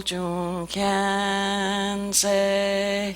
Jung can say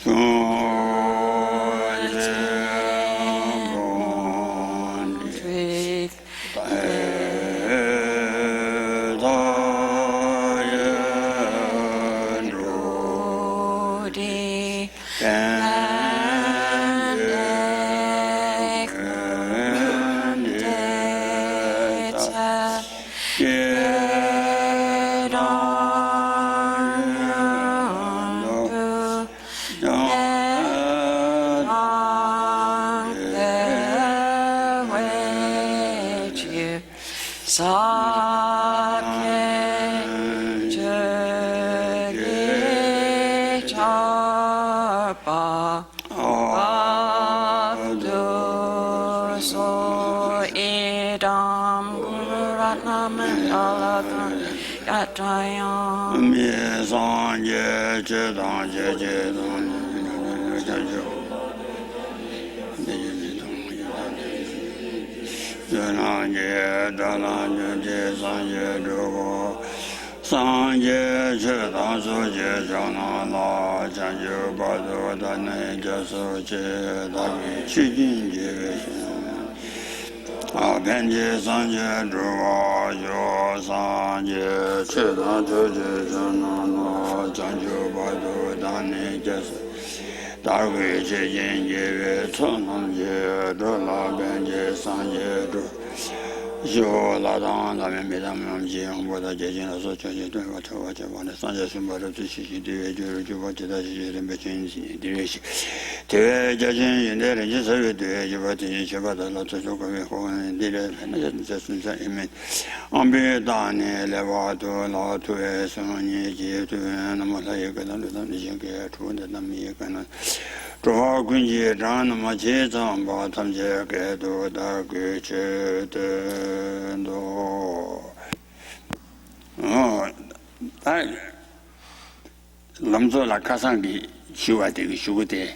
lamzo la kasangi shiwa de shugute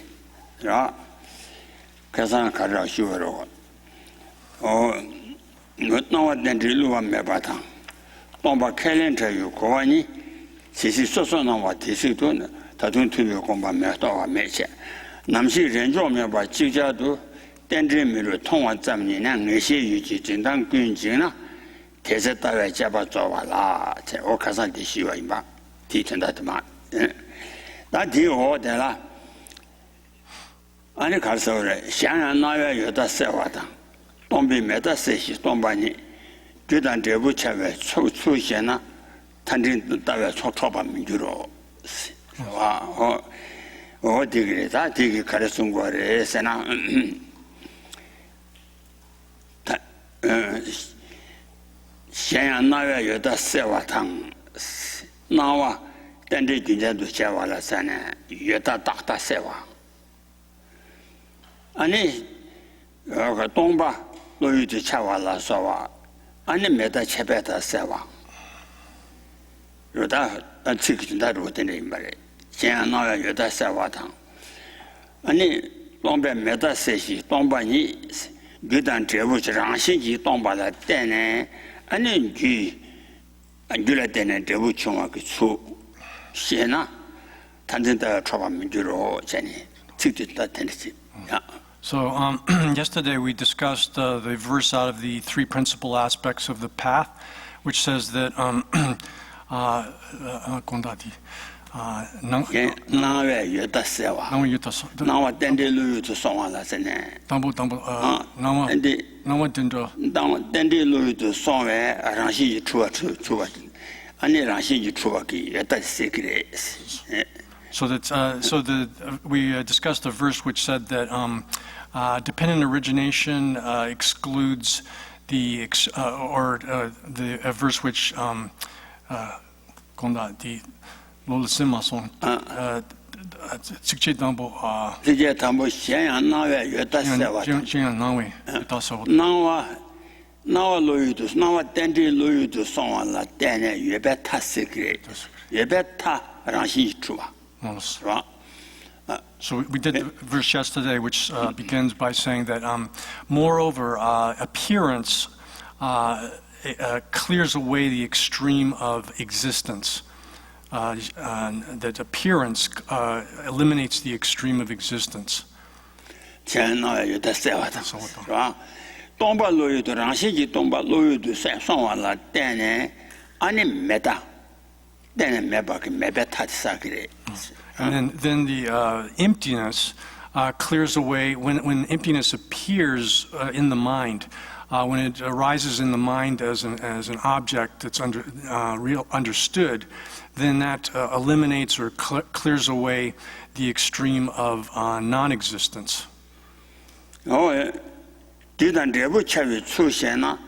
ra kasan kara shiwaro o notnawa dendriluwa mebata tomba kelenta yu kowani sisi soso na wa tisitu tatun tubi komba mehtawa meche namshi renjo meba chijadu dendri miru tongwa zamni na ngeshi yuji jindang gunjina tese tawe jaba zowa la o kasan di shiwa imba di tenda dima 다 뒤로 되라 아니 가서래 샹안 나야 여다 세와다 동비 메다 세시 동반이 주단 대부 차외 초초시나 탄진 다외 초초바 민주로 와 어디그래 다 되게 가르친 거래 세나 샹안 나야 여다 세와당 나와 근데 진짜도 제와라서네 여다 딱다 세와 아니 그 동바 노유도 차와라서와 아니 메다 체베다 세와 여다 지키진다로 되는 말에 제가 나야 여다 세와당 아니 동배 메다 세시 동바니 그단 제부지랑 신지 동바다 때네 아니 지 안줄에 때는 제부 총아 그수 시에나 단전다 초반민주로 전에 직접 텐dency. So yesterday we discussed the verse out of the three principal aspects of the path, which says that we discussed a verse which said that dependent origination excludes the a verse which Now loyutus, now dendi loyutus song la dene yebeta secret. Yebeta ranshi chua. So we did the verse yesterday, which begins by saying that, moreover, appearance clears away the extreme of existence. that appearance eliminates the extreme of existence. 前那有的说法的，是吧？东巴路有的，让些去东巴路有的算完了，但呢，俺们没得，但呢没把个没把他的啥个嘞。And then the emptiness clears away when emptiness appears in the mind. When it arises in the mind as an object that's understood, then that eliminates or clears away the extreme of non-existence. 一旦这部切位出现了，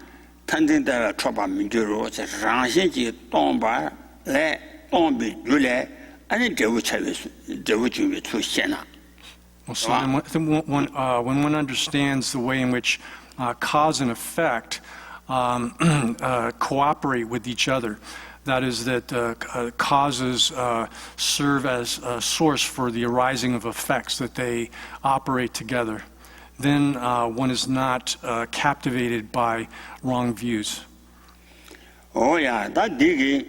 肯定得出把民族肉，这让些去东巴来东北出来，俺们这部切位这部就会出现了。So when one understands the way in which cause and effect cooperate with each other, that is, that causes serve as a source for the arising of effects, that they operate together, then one is not captivated by wrong views. Oh yeah, that dig,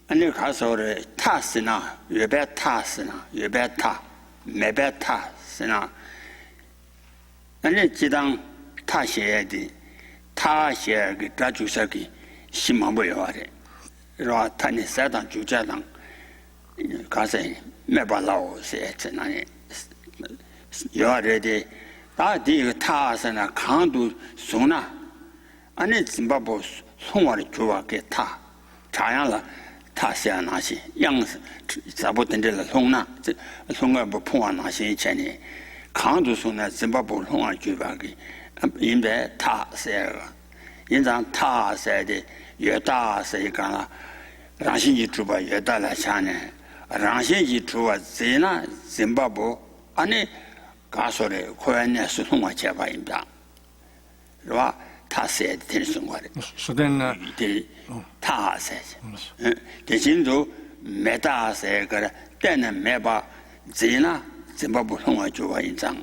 and you can say tasina, you bet tasina, you bet ta, me bet tasina, and it's done. 他写的，他写的，他就是个西蒙不要的，是吧？他那三当就这样，刚才没把老写在那里，要的，他这个他是那抗毒送那，俺那怎么不送我的就要给他，这样了，他写那些样式，咋不等着了送那，这送我不碰我那些钱呢？抗毒送那怎么不送我就要给？ 因为他写个，因为他写的越大是一个了，让些去主吧越大来钱呢，让些去主吧这呢，津巴布，俺呢，刚说的，可能呢是从我这吧应当，是吧？他写的挺生活的，So then, 的他写的，这今朝没大写个了，但呢没把这呢，津巴布从我就吧应当，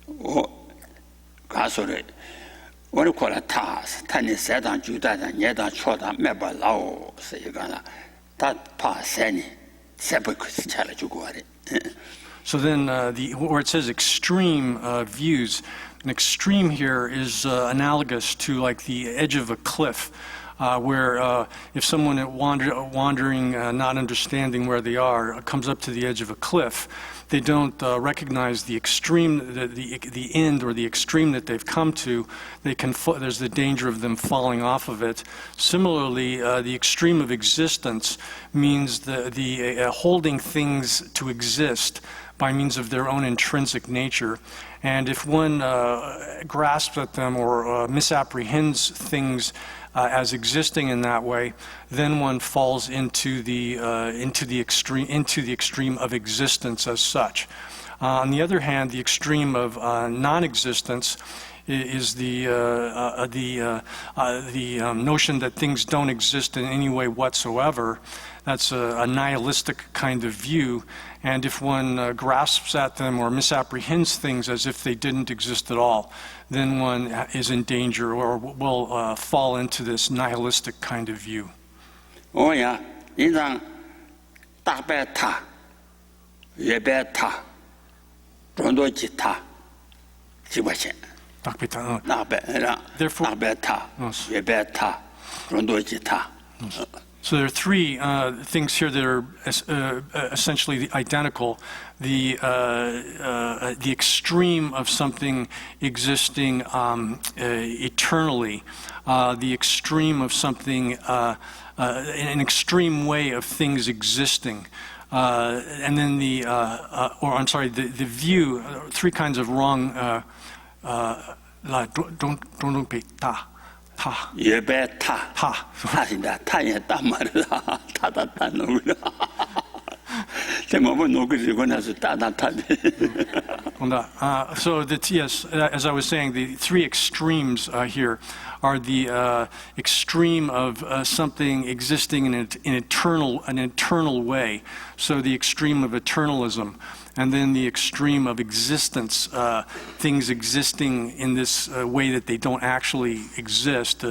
我。 刚说的，我就过来他那三当九当的，二当错当没把老是一个了，他怕三年，三不可是吃了就过的。So then, where it says extreme views, an extreme here is analogous to like the edge of a cliff, where if someone wandering, not understanding where they are, comes up to the edge of a cliff. They don't recognize the extreme, the end or the extreme that they've come to. There's the danger of them falling off of it. Similarly, the extreme of existence means the holding things to exist by means of their own intrinsic nature. And if one grasps at them or misapprehends things as existing in that way, then one falls into the extreme of existence as such. On the other hand, the extreme of non-existence is the notion that things don't exist in any way whatsoever. That's a nihilistic kind of view, and if one grasps at them or misapprehends things as if they didn't exist at all, then one is in danger or will fall into this nihilistic kind of view. Oh yeah, 因为大白塔、月白塔、众多吉他，几块钱？大白塔、月白塔、众多吉他。So there are three things here that are essentially identical. The extreme of something existing eternally, the extreme of something, an extreme way of things existing, and then the view. Three kinds of wrong. Don't be ta. 也别他现在他也打嘛的啦，他弄的，怎么不弄个这个那是打他的。So yes, as I was saying, the three extremes here are the extreme of something existing in an eternal way. So the extreme of eternalism, and then the extreme of existence, things existing in this way that they don't actually exist.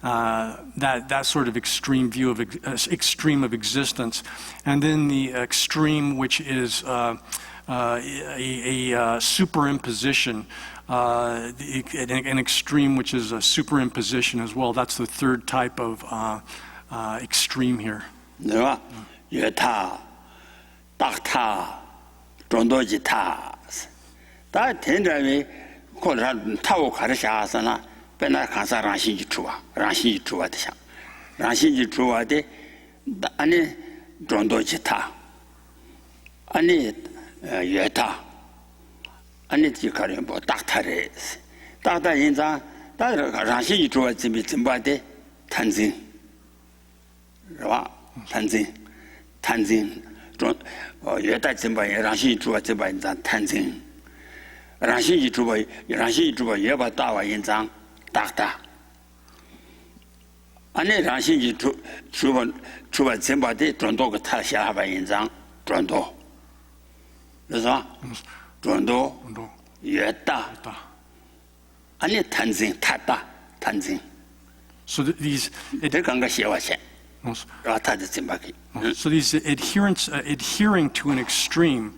That sort of extreme view of extreme of existence, and then the extreme which is a superimposition. An extreme which is a superimposition as well. That's the third type of extreme here. No, yeta, takta, rondoji that tenderly called Tao Karashasana, Pena Kansa Rashi Chua, Rashi Chuatisha. Rashi Chuade, Ani Rondoji Ani yeta. Ani Tikarimbo, Dactares. Data Inza, Rashi Chua Zimbi Zimbade, Tanzin. Tanzin. Yeta Zimba, Rashi Chua Zimba in Tanzin. Rashi Chua, Yeva Tawa in Zang, Dacta. Ani Rashi Chua Zimba de Trondo Tashava in Zang, Trondo. Trondo, Yeta, Ani Tanzin, Tata, Tanzin. So these So these adhering to an extreme,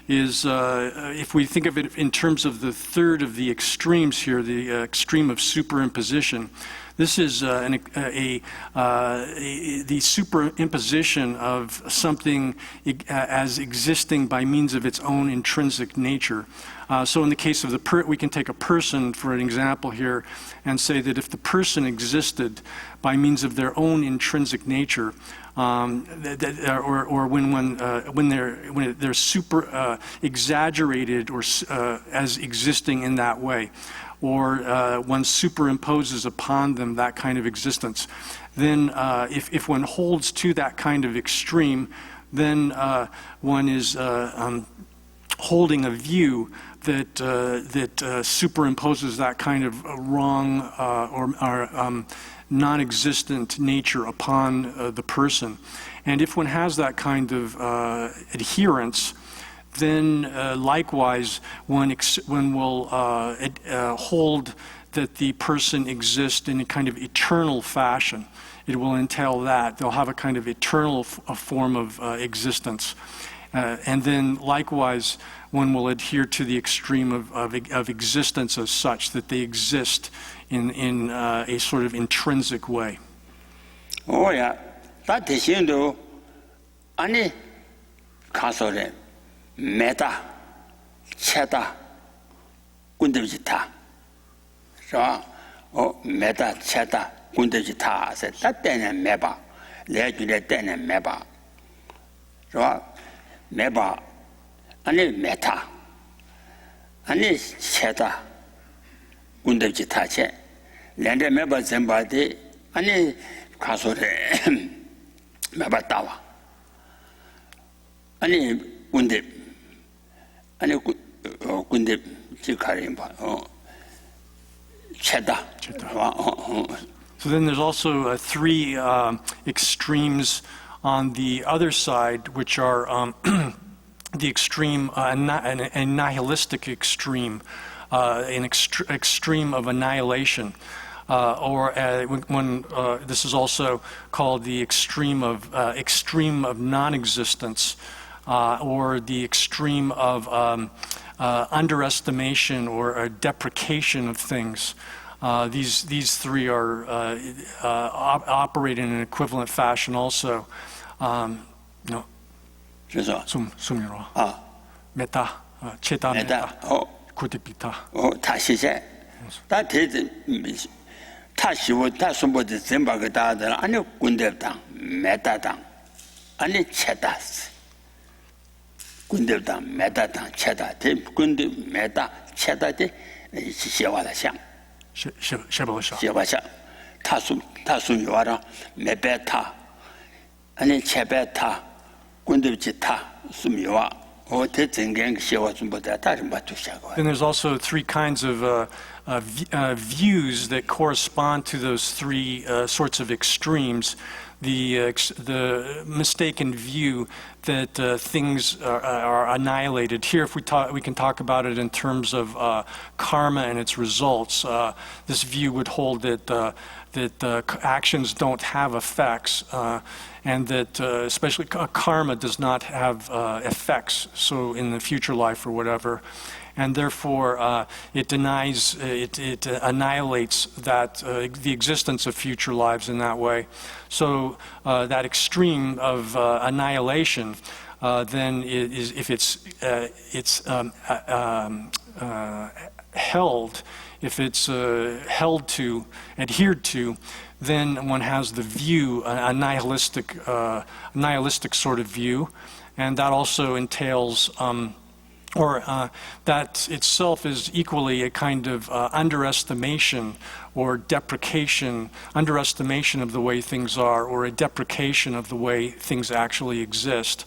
is, if we think of it in terms of the third of the extremes here, the extreme of superimposition. This is the superimposition of something as existing by means of its own intrinsic nature. So in the case of we can take a person for an example here and say that if the person existed by means of their own intrinsic nature, or when they're super exaggerated or as existing in that way, or one superimposes upon them that kind of existence, then if one holds to that kind of extreme, then one is holding a view that superimposes that kind of wrong or non-existent nature upon the person. And if one has that kind of adherence, then likewise one will hold that the person exists in a kind of eternal fashion. It will entail that. They'll have a kind of eternal form of existence. And then likewise one will adhere to the extreme of existence as such, that they exist in a sort of intrinsic way. Oh yeah, that is any castle. Meta, Cheta, Gundavita. So, Meta, Cheta, Gundavita said that then and Meba, Legulate then and Meba. So, Meba, any Meta, any Cheta, Gundavita che, Lenda Meba Zembadi, any Castle Mebatawa, any Gundib. So then there's also three extremes on the other side, which are the extreme, a nihilistic extreme, an extreme of annihilation. This is also called the extreme of non-existence. Or the extreme of underestimation or deprecation of things. These three are operate in an equivalent fashion also. No. Sumiro. Meta, cheta meta, kutipita. Tashiche. That is Tashiwo, Tasumbo, Zimbabwe, and you Gundevdang, Metadang, and it chetas. Gundevdang, Metadang, cheta, Gundi, Meta, cheta, Shewala Shang. Shewasha. Tasum Yara, Mebeta, and it Chebeta, Gundevjita, Sumiwa, And there's also three kinds of views that correspond to those three sorts of extremes. The mistaken view that things are annihilated. Here, if we can talk about it in terms of karma and its results. This view would hold that actions don't have effects, and that especially karma does not have effects. So in the future life or whatever. And therefore, it denies, it annihilates that the existence of future lives in that way. So that extreme of annihilation, then if it's held, if it's held to, adhered to, then one has the view, a nihilistic sort of view, and that also entails. That itself is equally a kind of underestimation or deprecation, underestimation of the way things are, or a deprecation of the way things actually exist.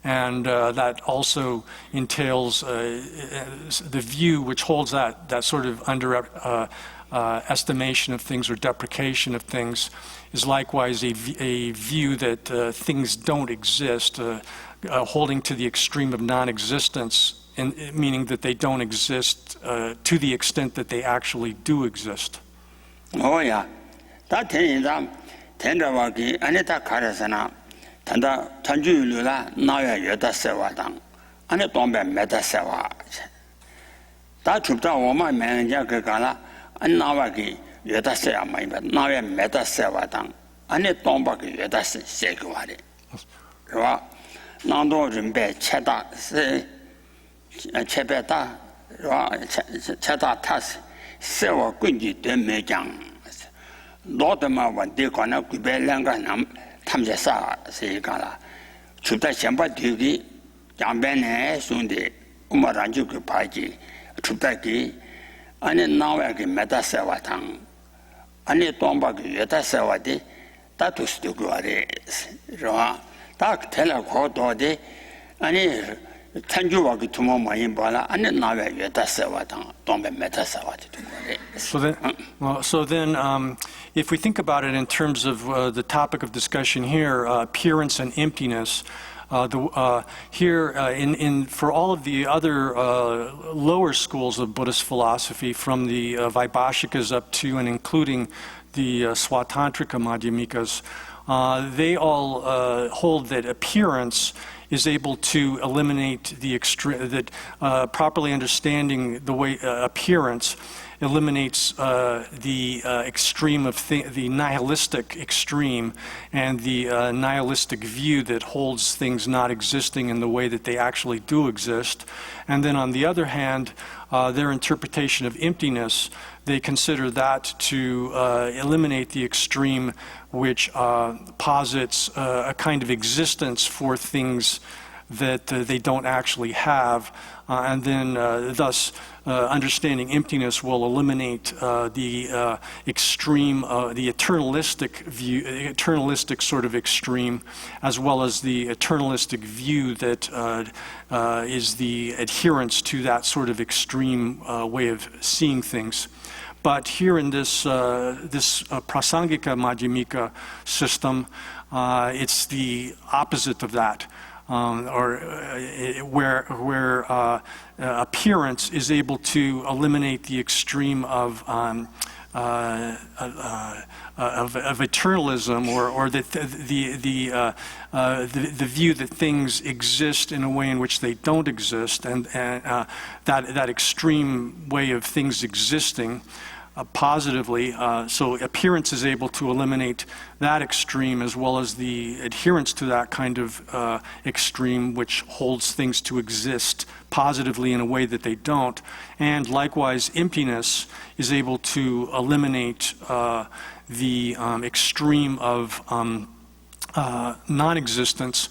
And that also entails the view which holds that sort of estimation of things or deprecation of things is likewise a view that things don't exist, holding to the extreme of non-existence, meaning that they don't exist to the extent that they actually do exist. Oh yeah, that Tendrawaki, Anita Karasana, Tanda Tanjulula, Naya Yota Sevadang, and a Tombe Meta Seva. That Chupta woman manager Gala, and Nawaki Yota Seva, but Naya Meta Sevadang, and a Tombaki Yota Sekwari. Nando Rimbe Cheta Chepeta Cheta Tas Sewa Kunji de Mejang Lotama one decona Kubelanganam Tamjasa Segala Chuta Champa Dugi Jambene Sunde Umaranjuku Paji Chutaki and Nawaki Meta Sewatang and a Tombaki Yeta Sewati that was to go at Tak tela ko de ani tanjuwa tumo mai bala ani nawe yeta sewa tang tombe meta sewa So then, if we think about it in terms of the topic of discussion here, appearance and emptiness, here for all of the other lower schools of Buddhist philosophy, from the Vaibhashikas up to and including the Swatantrika Madhyamikas, they all hold that appearance is able to eliminate the extreme, that properly understanding the way appearance eliminates the extreme of the nihilistic extreme and the nihilistic view that holds things not existing in the way that they actually do exist. And then on the other hand, their interpretation of emptiness, they consider that to eliminate the extreme which posits a kind of existence for things that they don't actually have, and then thus understanding emptiness will eliminate the extreme, the eternalistic view, eternalistic sort of extreme, as well as the eternalistic view that is the adherence to that sort of extreme way of seeing things. But here in this Prasangika Madhyamika system, it's the opposite of that. Where appearance is able to eliminate the extreme of eternalism, or that the view that things exist in a way in which they don't exist, and that extreme way of things existing positively. So appearance is able to eliminate that extreme, as well as the adherence to that kind of extreme which holds things to exist positively in a way that they don't. And likewise, emptiness is able to eliminate the extreme of non-existence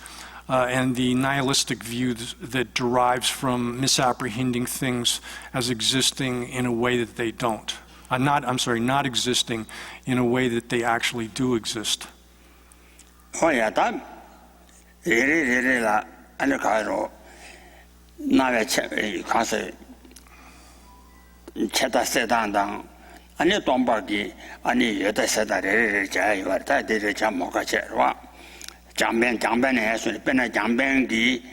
and the nihilistic view that derives from misapprehending things as existing in a way that they don't. Not existing in a way that they actually do exist. Oh yeah, that la and Cairo 나외 가서 체다 세단당 아니 동박이 아니 여다 세다를 자요 다들 참 뭐가 제와 장변에 해서 변나 장변이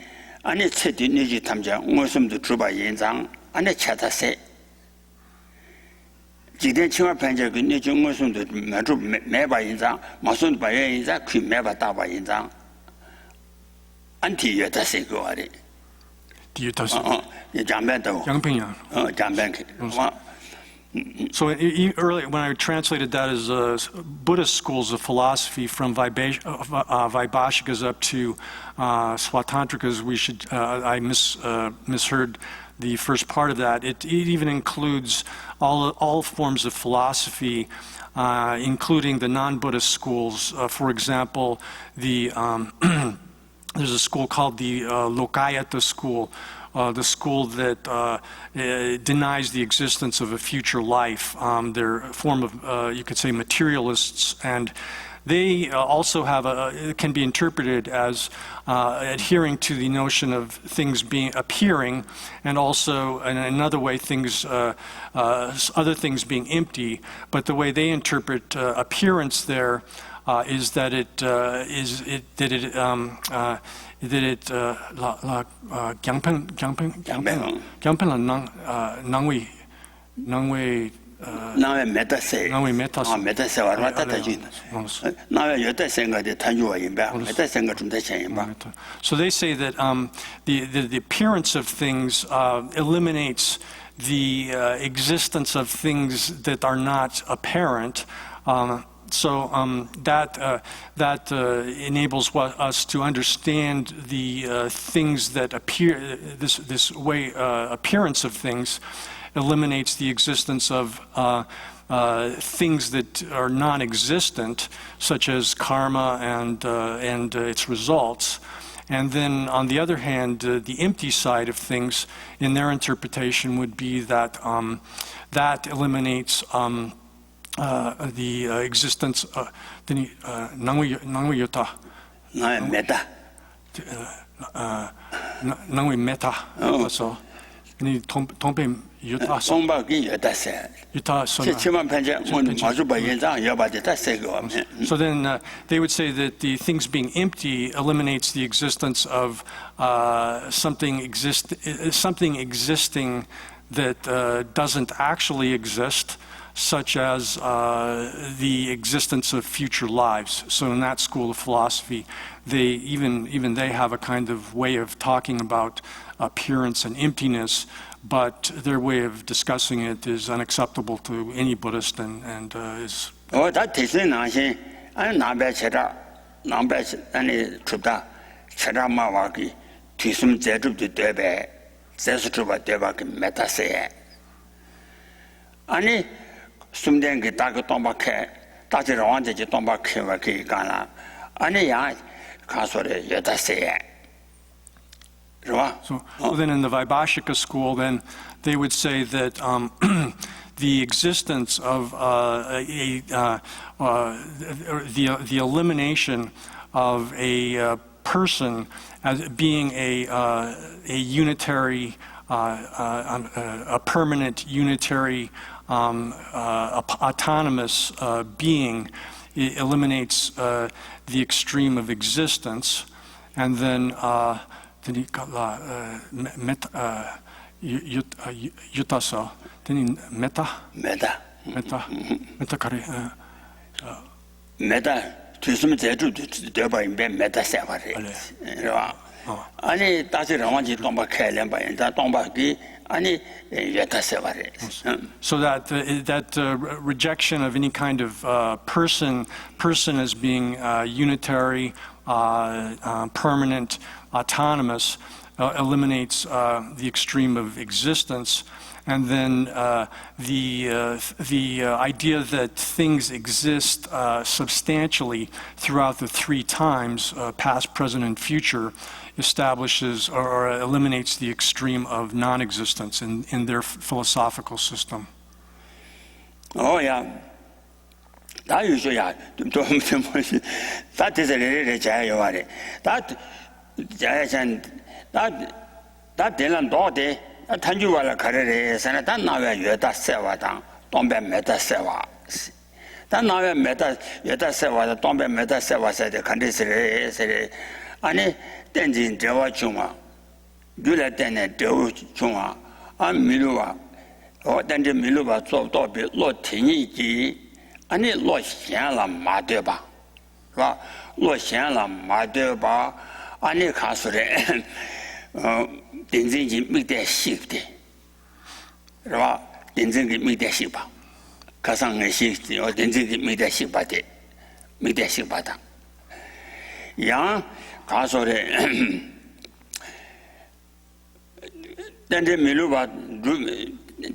아니 체디니지 탐자 무슨도 주바 인장 아니 체다세 지대 치와 편적이 니지 무슨도 매주 매바 인장 무슨 바에 인장 그 매바 다바 인장 안티 여다세 거리 Yangping. So early, when I translated that as Buddhist schools of philosophy from Vaibhashikas up to Swatantrikas, I misheard the first part of that. It even includes all forms of philosophy, including the non-Buddhist schools. For example, there's a school called the Lokayata school, the school that denies the existence of a future life. They're a form of, you could say, materialists, and they also have it can be interpreted as adhering to the notion of things appearing, and also in another way other things being empty. But the way they interpret appearance there is that it So they say that the appearance of things eliminates the existence of things that are not apparent. So that enables us to understand the things that appear. This way, appearance of things eliminates the existence of things that are non-existent, such as karma and its results. And then, on the other hand, the empty side of things, in their interpretation, would be that that eliminates the existence nangwi yota nangwi meta so ni tompe yota so then they would say that the things being empty eliminates the existence of something existing that doesn't actually exist, such as the existence of future lives. So in that school of philosophy, they even they have a kind of way of talking about appearance and emptiness, but their way of discussing it is unacceptable to any Buddhist and is. Oh, that is nice. I'm not bad. I'm bad. Any chuda, chera mawaki, tisum zedu de debe, zesu chuba debaki meta se. Ani sumdengi taku tombake, tati rawanji tombake waki gana. Ani ya kasore yota se. So then in the Vaibhashika school, then they would say that the existence of the elimination of a person as being a unitary, a permanent unitary, autonomous being, it eliminates the extreme of existence, and then yutasa, then meta kare. Meta, tisum zedu deba imbe meta sevare. Ani tasi rawanji tomba kailen ba inda tomba ki ani yeta sevare. So that rejection of any kind of person as being unitary, permanent, autonomous, eliminates the extreme of existence, and then the idea that things exist substantially throughout the three times, past, present, and future, establishes or eliminates the extreme of non-existence in their philosophical system. Oh yeah. That usually that is a really jaywari. That 다 되는 도대 탄주와라 가르레 산다 나외 여다 세와당 동배 메다 세와 다 나외 메다 여다 세와다 동배 메다 세와세데 간데스레 아니 땡진 저와 중화 유래 때네 저 중화 안 미루와 땡진 미루와做到比 落天一 아니 落闲了嘛对吧是吧落闲了嘛对吧 아니 가수래 땡진이 밑에 시대是吧 땡진이 밑에 시바 가상의 시대 땡진이 밑에 시바데 밑에 시바다 양 가수래 땡진 밀루바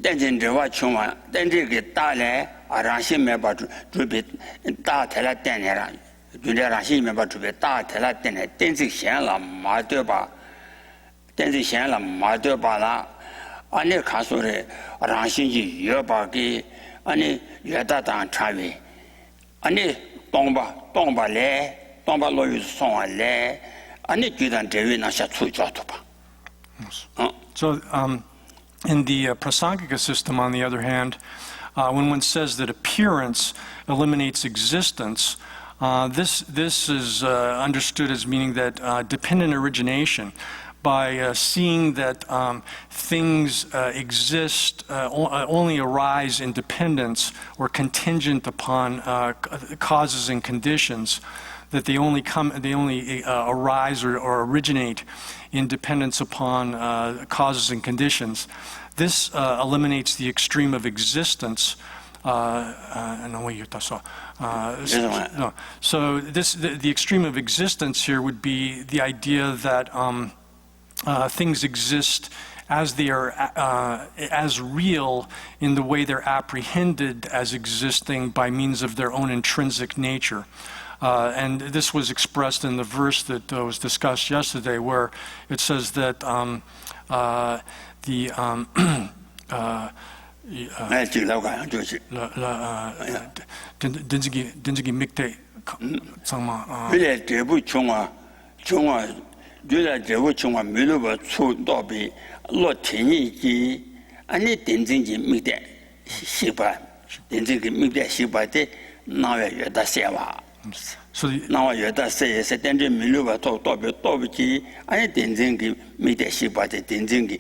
땡진 저와 총아 땡진이 따래 아랑심에 봐 주비 따태라 땡내라 준대랑심에 봐 주비 따태라 땡내 땡지 현라 마되바 땡지 현라 마되바라 아니 가소래 아랑심이 여바기 아니 여다당 차위 아니 동바래 동바로유 송알래 아니 규단 대위나 샤추죠도 봐 So, in the Prasangika system, on the other hand, when one says that appearance eliminates existence, this is understood as meaning that dependent origination, by seeing that things exist, only arise in dependence or contingent upon causes and conditions, that they only arise or originate in dependence upon causes and conditions. This eliminates the extreme of existence. So the extreme of existence here would be the idea that things exist as they are as real in the way they're apprehended as existing by means of their own intrinsic nature. And this was expressed in the verse that was discussed yesterday, where it says that dinzigi mikte sangma bile debu chungwa yula debu chungwa miluba chu dobi lo tinyi ji ani dinzigi mikte shiba dinzigi mikte shiba de nawe yada sewa So 나와 여다 세에 세텐지 밀루가 도비지 아니 덴쟁기 미대 시바데 덴쟁기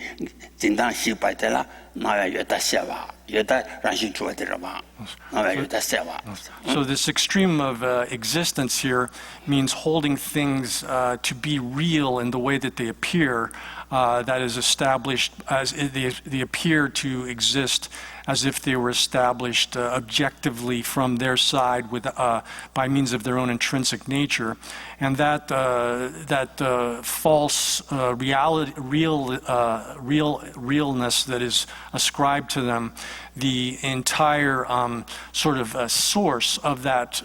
진단 시바데라 나와 여다 세와 여다 란신 주어들어봐 나와 여다 세와 So this extreme of existence here means holding things to be real in the way that they appear, that is established as they appear to exist as if they were established objectively from their side with by means of their own intrinsic nature, and that false realness that is ascribed to them, the entire sort of source of that,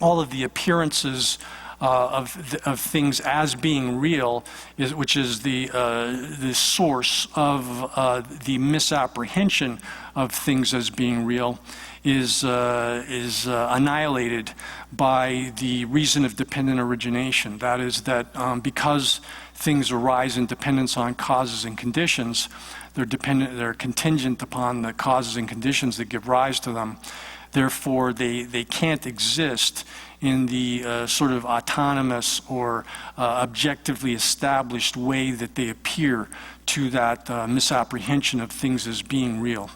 all of the appearances of things as being real, which is the source of the misapprehension of things as being real, is annihilated by the reason of dependent origination. That is that because things arise in dependence on causes and conditions, they're contingent upon the causes and conditions that give rise to them. Therefore, they can't exist in the sort of autonomous or objectively established way that they appear to that misapprehension of things as being real.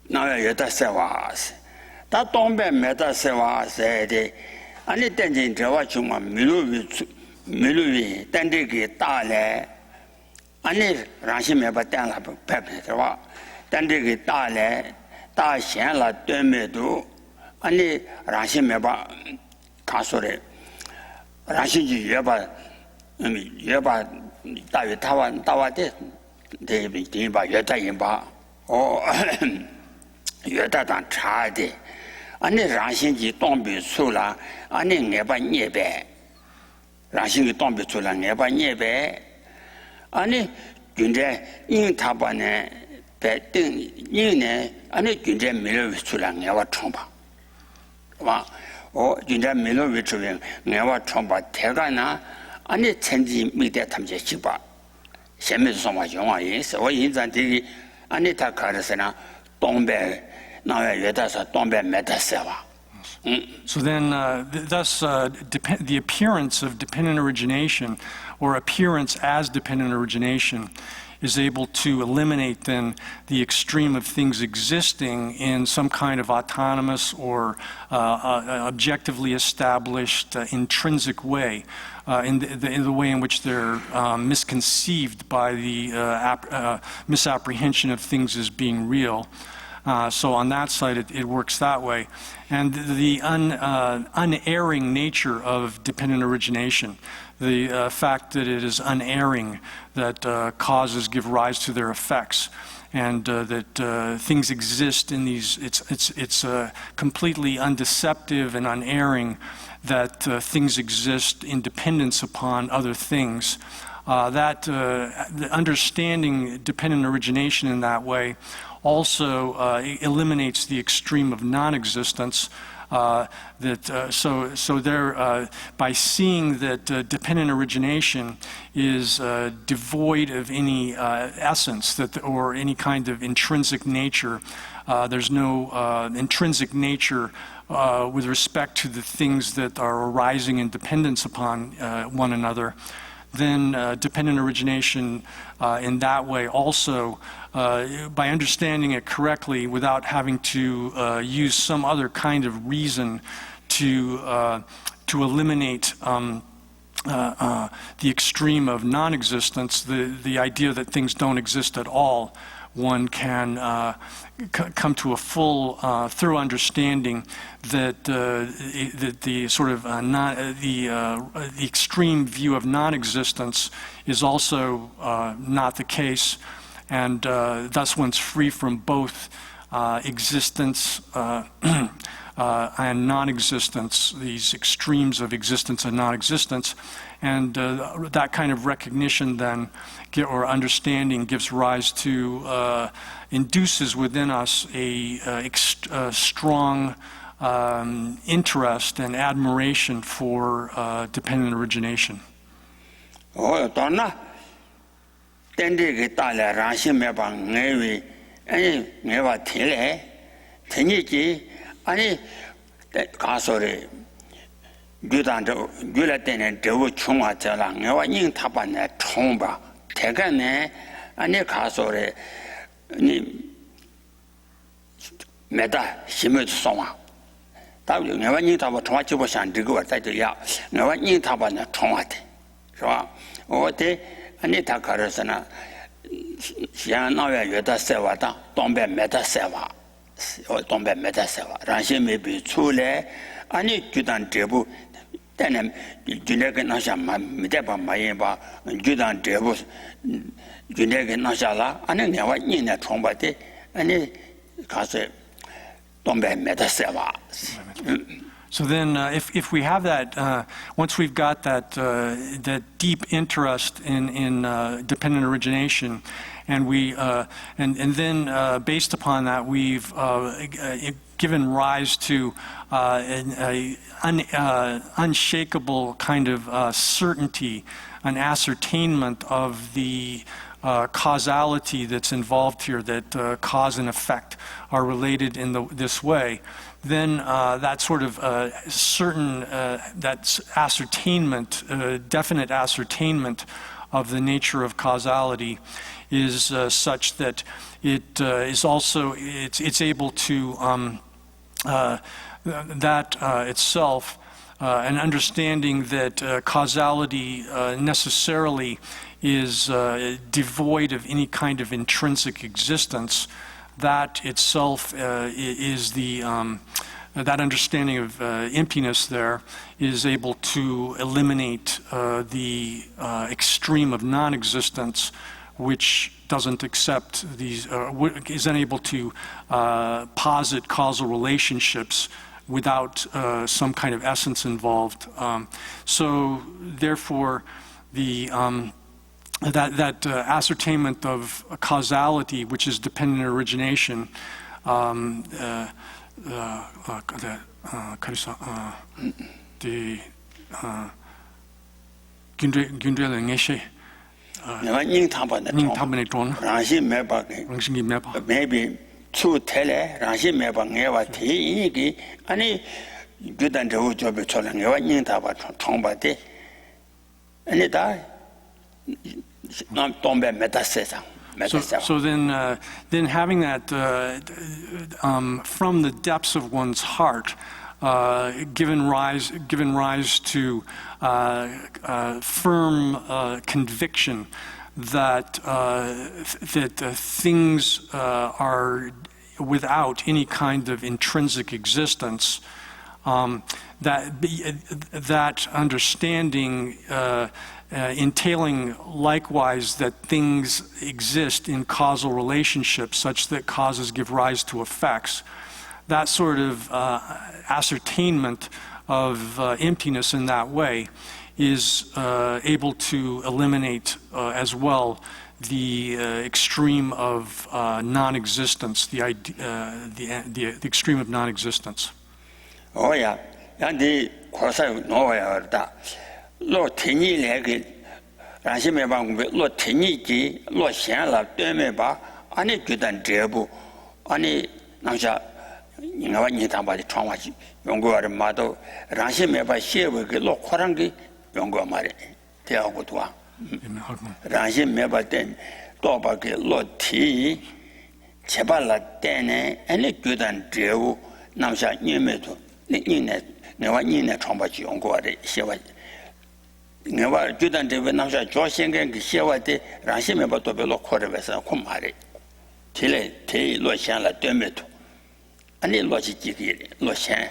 나야 여다 세와스 다 동배 메다 세와세데 아니 땡진 저와 중마 밀루비 땡데기 따래 아니 라시메 바땡라 페페와 땡데기 따래 다 현라 되메도 아니 라시메 바 가소레 라시지 여바 다위 타완 따와데 데비 디바 여다 임바 여다당 차대 아니 라신지 동비 수라 아니 내바 예배 라신이 동비 수라 내바 예배 아니 군제 인타반에 배등 인네 아니 군제 밀어 수라 내가 총바 와 군제 밀어 위치에 내가 총바 대가나 아니 천지 미대 탐제 집바 셈에서 소마 영화에 서 인자들이 아니 다 가르스나 동배 나와 여다서 동배 메다세와 So then, thus, the appearance of dependent origination, or appearance as dependent origination, is able to eliminate then the extreme of things existing in some kind of autonomous or objectively established intrinsic way, in the way in which they're misconceived by the misapprehension of things as being real. So on that side, it works that way. And the unerring nature of dependent origination, the fact that it is unerring, that causes give rise to their effects, and that things exist in these, it's completely undeceptive and unerring, that things exist in dependence upon other things. That understanding dependent origination in that way also eliminates the extreme of non-existence. So there, by seeing that dependent origination is devoid of any essence, or any kind of intrinsic nature, there's no intrinsic nature with respect to the things that are arising in dependence upon one another, then dependent origination in that way also, by understanding it correctly without having to use some other kind of reason to eliminate the extreme of non-existence, the idea that things don't exist at all, one can come to a full, thorough understanding that the sort of the extreme view of non-existence is also not the case, and thus one's free from both existence and non-existence, these extremes of existence and non-existence. And that kind of recognition then, or understanding, gives rise to, induces within us a strong interest and admiration for dependent origination. Oh, Donna, then they get all Rashi Mebang, Navy, and never tell Teniki, and Casore. Gulaten Devu Chunga Telang, never in Tapane, Tomba, Tegane, and a casore Meta, Shimut Soma. You never knew about Twachibus and Digo at the Ya, never knew Tapane, Tomate. So, Ote, Anita Carasana, Siana Yota Sevata, Tombe Meta Seva, or Tombe Meta Seva. Ranshi may be Chule, and you Judan Debu. Then Junega Nashama, Mideba Mayeba, Judan Debus, Junega Nashala, and then never in a trombate, and it Case Tombe Metaseva. So then, if we have that, once we've got that deep interest in dependent origination, and we and then based upon that, we've given rise to an unshakable kind of certainty, an ascertainment of the causality that's involved here, that cause and effect are related in this way, then that sort of certain, that ascertainment, definite ascertainment of the nature of causality is such that it is also, it's able to, that itself, an understanding that causality necessarily is devoid of any kind of intrinsic existence, that itself is the, that understanding of emptiness there is able to eliminate the extreme of non-existence, which doesn't accept these, is unable to posit causal relationships without some kind of essence involved. So therefore, the that ascertainment of causality, which is dependent origination, 균들의 ngeshe 내가 닝탐반에 ning tabane don 라시 매박에 랑신기 메바 maybe 추 텔레 라시 매박 내가 대인이기 아니 규단 저 저be 초랑 내가 닝타바 총바데 아니 다 남 tombe metase상 So then having that from the depths of one's heart, given rise to firm conviction that things are without any kind of intrinsic existence. That understanding entailing likewise that things exist in causal relationships such that causes give rise to effects. That sort of ascertainment of emptiness in that way is able to eliminate as well the extreme of non-existence, the extreme of non-existence. Oh yeah, and the course I know that. Lo tini legi ranshi me bang lo tini ji lo xian la de me ba ani gyudan jebu ani nangsha ninga wa ni ta ba de chang wa ji yonggo wa de ma do ranshi me ba xie we ge lo khorang gi yonggo ma re de ha gu tuwa ranshi me ba de do ba ge lo ti che ba la de ne ani gyudan jebu nangsha ni me do ni ne ne wa ni ne chang ba ji yonggo wa de xie wa 내가 주단 대비 남자 조신경 그 시와데 라시메 바도벨로 코르베서 콤마리 틸레 테 로샹라 데메토 아니 로지지기 로샹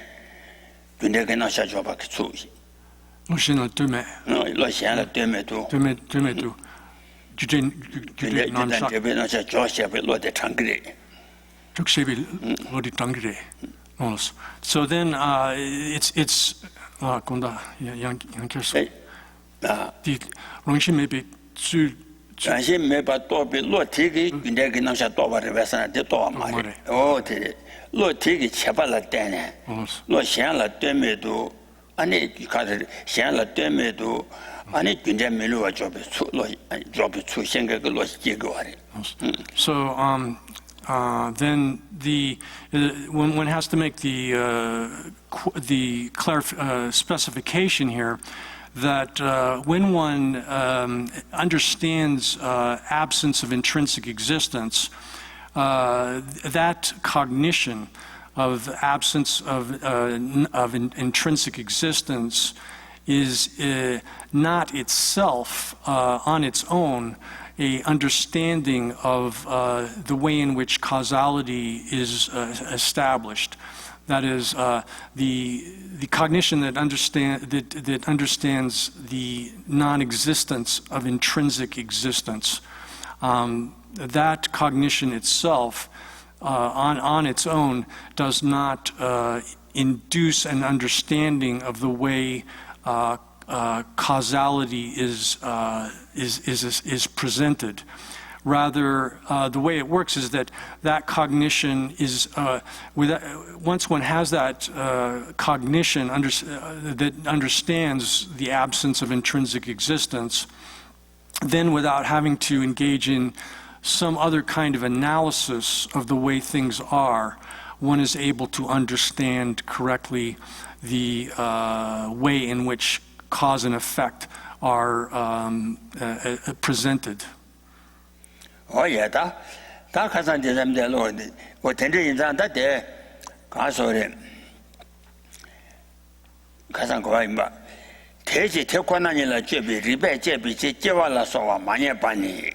근데 나샤 줘봐 그 추시 로샹라 데메 로샹라 데메토 데메토 주제 남샤 대비 나샤 조시베 로데 창그리 죽시비 로디 당그리 so then it's 건다 양kerso die Rongshi maybe zu Ranshi meba tobi lo tiki gunde ki namsha toba revesana de toba mari. Oh tere. Lo tiki cheba la tene. Lo shen la teme do. Ani kata shen la teme do. Ani gunde milu wa jobi tsu lo jobi tsu shenga ke lo jiga wari. So then one has to make the specification here that when one understands absence of intrinsic existence, that cognition of absence of intrinsic existence is not itself on its own a understanding of the way in which causality is established. That is, the cognition that understands the non-existence of intrinsic existence. That cognition itself, on its own, does not induce an understanding of the way causality is presented. Rather, the way it works is that cognition is, once one has that cognition that understands the absence of intrinsic existence, then without having to engage in some other kind of analysis of the way things are, one is able to understand correctly the way in which cause and effect are presented. Oh yeah, da kasan de them de lo de. Wo tenje yin zang da de ga so de. Kasan ko ai ma. Te ji te kwa na ni la je bi ri bai je bi je je wa la so wa ma ye ba ni.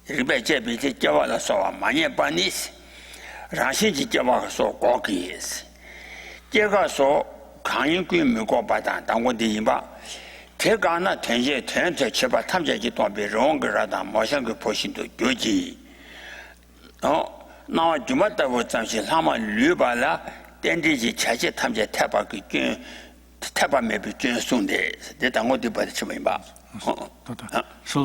Ri bai je bi je je wa la so wa ma ye ba ni. Ran xin ji je wa so go ki is. Je ga so kan yin gui mi go ba dan dang wo de yin ba. 대가나 텐제 텐제 쳐봐 탐제지 또 비롱그라다 모션그 보신도 교지 나와 주마다고 잠시 하마 류발라 땡지지 차제 탐제 태바기 태바메비 준송데 대당고디 받치면 봐. So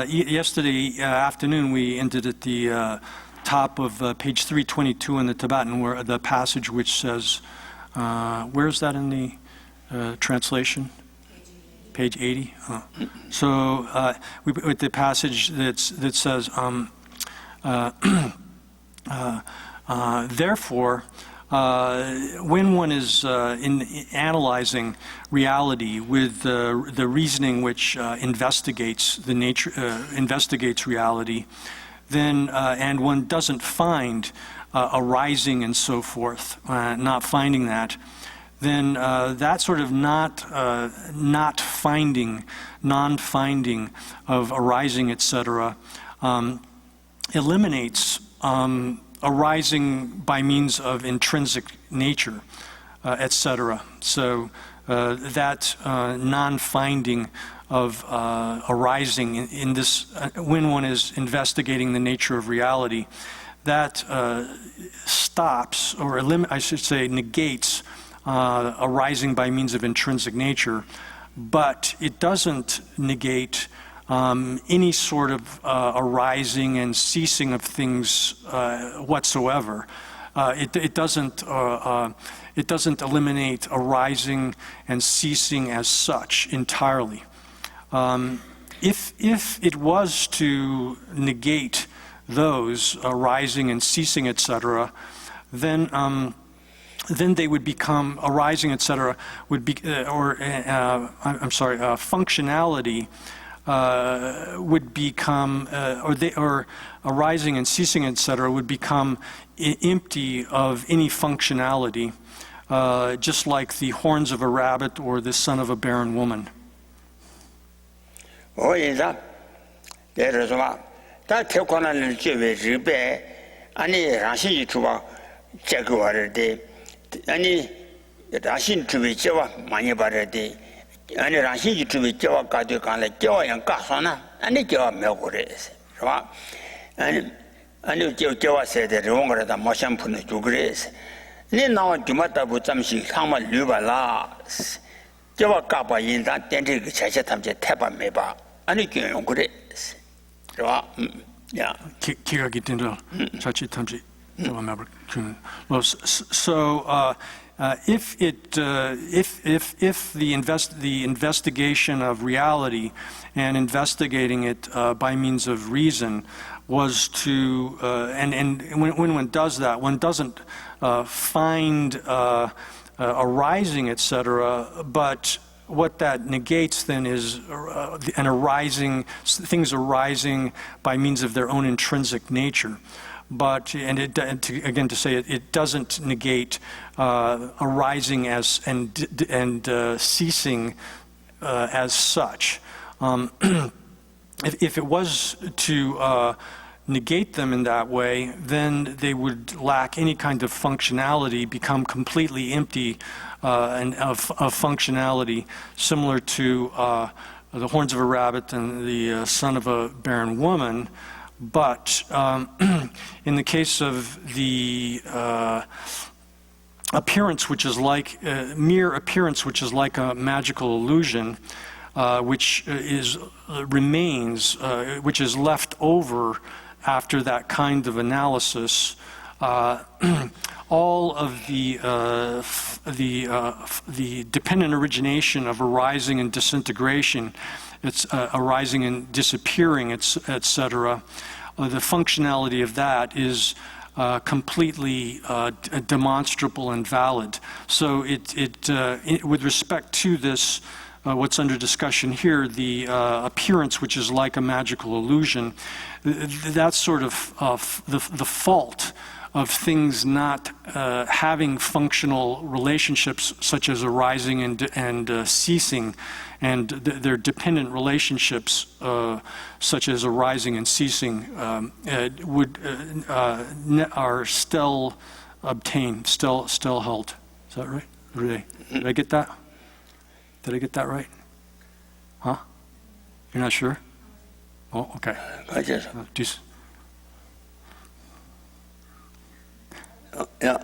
yesterday afternoon we ended at the top of page 322 in the Tibetan, where the passage which says, where is that in the translation? Page 80. So with the passage that says, therefore, when one is in analyzing reality with the reasoning which investigates the nature, investigates reality, then and one doesn't find arising and so forth, not finding that, then that sort of non-finding of arising, etc., eliminates arising by means of intrinsic nature, etc. So that non-finding of arising in this, when one is investigating the nature of reality, that stops, or I should say negates, arising by means of intrinsic nature, but it doesn't negate any sort of arising and ceasing of things whatsoever. It doesn't eliminate arising and ceasing as such entirely. If it was to negate those arising and ceasing, etc., then they would become arising, etc. would be, functionality would become, or arising and ceasing, etc., would become empty of any functionality, just like the horns of a rabbit or the son of a barren woman. Oh, yeah, there is one. That Tekonan Jive Ribe, any Rashi to Jaguar day, any Rashin to be Java, Manibara day, any Rashi to be Java Katukan, like Java and Kasana, and the Java Melgores. And Java said that the longer than Motion Punu to Grace. Then now Jumata put some she Hama Luba las. Java Kappa in that dented Chachatam Tapa Meba, and it came Grace. Yeah. So if the investigation of reality and investigating it by means of reason was to, and when one does that, one doesn't find arising, etc., but what that negates then is an arising, things arising by means of their own intrinsic nature. But, again to say it doesn't negate arising as and ceasing as such. If it was to negate them in that way, then they would lack any kind of functionality, become completely empty and of functionality, similar to the horns of a rabbit and the son of a barren woman. But in the case of the appearance, which is like mere appearance, which is like a magical illusion, which remains, which is left over after that kind of analysis, all of the dependent origination of arising and disintegration, it's arising and disappearing, etc. The functionality of that is completely demonstrable and valid. So with respect to this, what's under discussion here, the appearance, which is like a magical illusion, that's sort of the fault of things not having functional relationships such as arising and ceasing, and their dependent relationships such as arising and ceasing are still obtained, still held. Is that right? Did I get that? Did I get that right? Huh? You're not sure? Oh, okay. Yeah.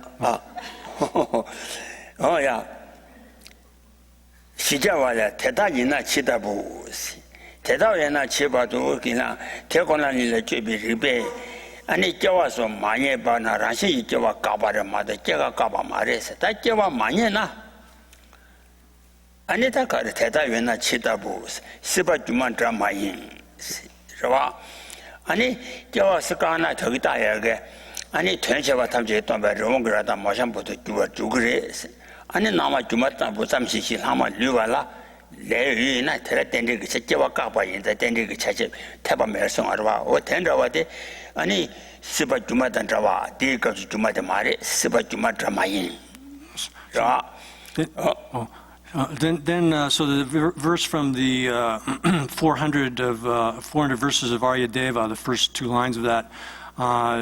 Oh, yeah. 시자와야 대단이나 치다부시. 대다에나 치바도 그냥 대권한일에 쥐비리베 아니 껴와서 많이 봐나 라시 껴와 까바를 마다 껴가 까바 말해서 다 껴와 많이나 아니다 가르 대다위나 치다부 시바 주만 드라마인 그봐 아니 저스가 하나 저기다 야게 아니 전체와 탐지 동바 로그라다 마샴부터 주그래 아니 나마 주마다 보삼시시 하마 류발라 레위나 테라텐데 그 세계와 까바인데 텐데 그 차체 태바 멜송아와 오 텐다와데 아니 시바 주마다 드라와 디가 주마다 마레 시바 주마 드라마인 자 So the verse from the 400 verses of Aryadeva, the first two lines of that,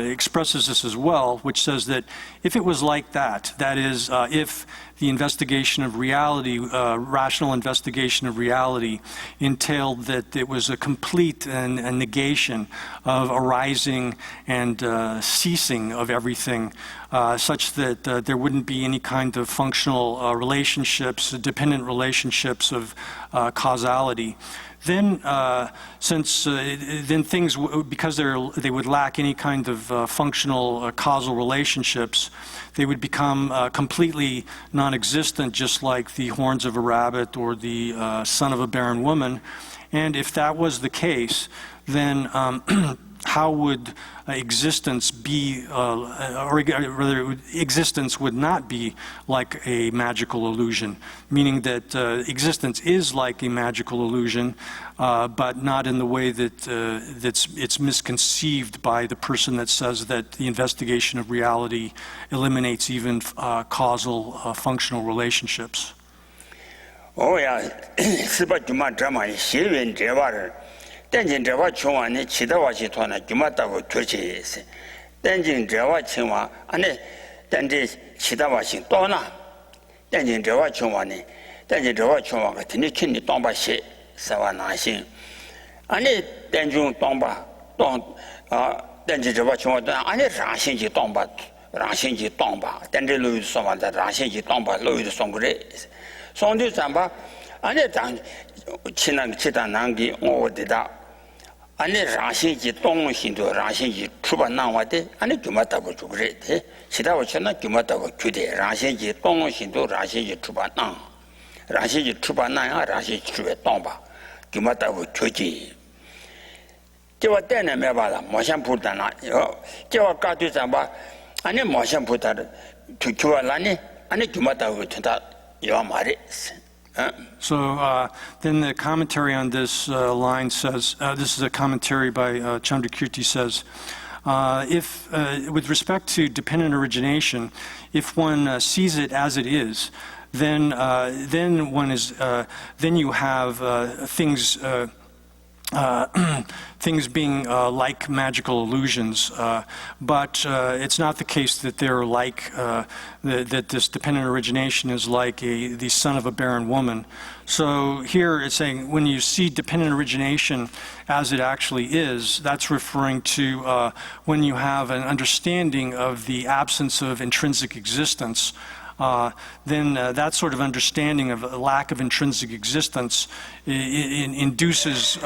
expresses this as well, which says that if it was like that, that is, if the investigation of reality, rational investigation of reality, entailed that it was a complete a negation of arising and ceasing of everything, such that there wouldn't be any kind of functional relationships, dependent relationships of causality. Then, then things, because they would lack any kind of functional causal relationships, they would become completely non-existent, just like the horns of a rabbit or the son of a barren woman. And if that was the case, then how would existence be, or rather, existence would not be like a magical illusion, meaning that existence is like a magical illusion, but not in the way that it's misconceived by the person that says that the investigation of reality eliminates even causal functional relationships. Oh yeah, 스바주마 드라마 시윈 제와를 땡진 제와 총안에 치다와시 토나 주마다고 교체했어. 땡진 제와 총와 안에 땡지 치다와시 또나 땡진 제와 총안에 땡진 제와 총와 같은 킨이 동바시 사와나신 안에 땡중 동바 땡진 제와 총와도 안에 라신지 동바 라신지 동바 땡지 로이 소마다 라신지 동바 로이도 송그래 송주 잠바 안에 당 친한 치다난기 오데다 안에 라신지 동신도 라신지 출발나와데 안에 주마다고 주그래 치다고 쳤나 주마다고 주대 라신지 동신도 라신지 출발나 라신지 출발나야 라신지 주에 동바 주마다고 주지 저와 때는 매봐라 모션부다나 저와 가도 잠바 안에 모션부다를 주주와라니 안에 주마다고 된다 요 말이 So then the commentary on this line says, this is a commentary by Chandrakirti says, if with respect to dependent origination, if one sees it as it is, then you have things things being like magical illusions, but it's not the case that they're like that this dependent origination is like the son of a barren woman. So here it's saying when you see dependent origination as it actually is, that's referring to when you have an understanding of the absence of intrinsic existence. Then that sort of understanding of a lack of intrinsic existence induces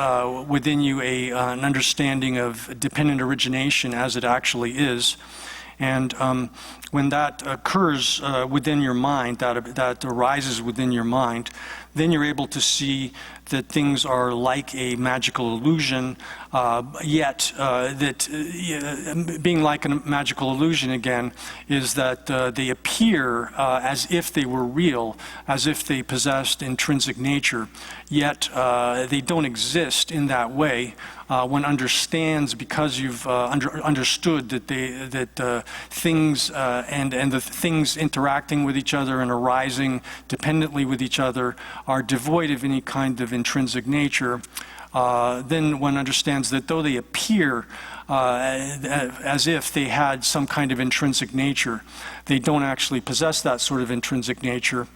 within you an understanding of dependent origination as it actually is. And when that occurs within your mind, that arises within your mind, then you're able to see that things are like a magical illusion, yet being like a magical illusion again is that they appear as if they were real, as if they possessed intrinsic nature, yet they don't exist in that way. One understands because you've understood that things and the things interacting with each other and arising dependently with each other are devoid of any kind of intrinsic nature. Then one understands that though they appear as if they had some kind of intrinsic nature, they don't actually possess that sort of intrinsic nature.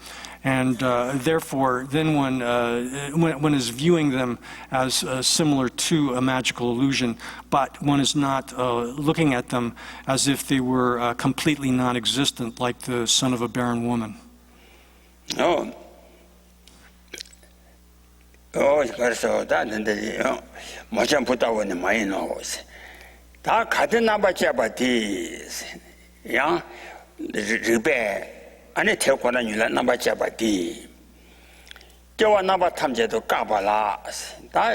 And therefore, then one is viewing them as similar to a magical illusion, but one is not looking at them as if they were completely non-existent, like the son of a barren woman. 그래서 다는데 모션 붙다고는 많이 나오세. 다 같은 나바자바디 야 리베 안에 태고나 뉴라 나바자바디 저와 나바 탐제도 까발라 다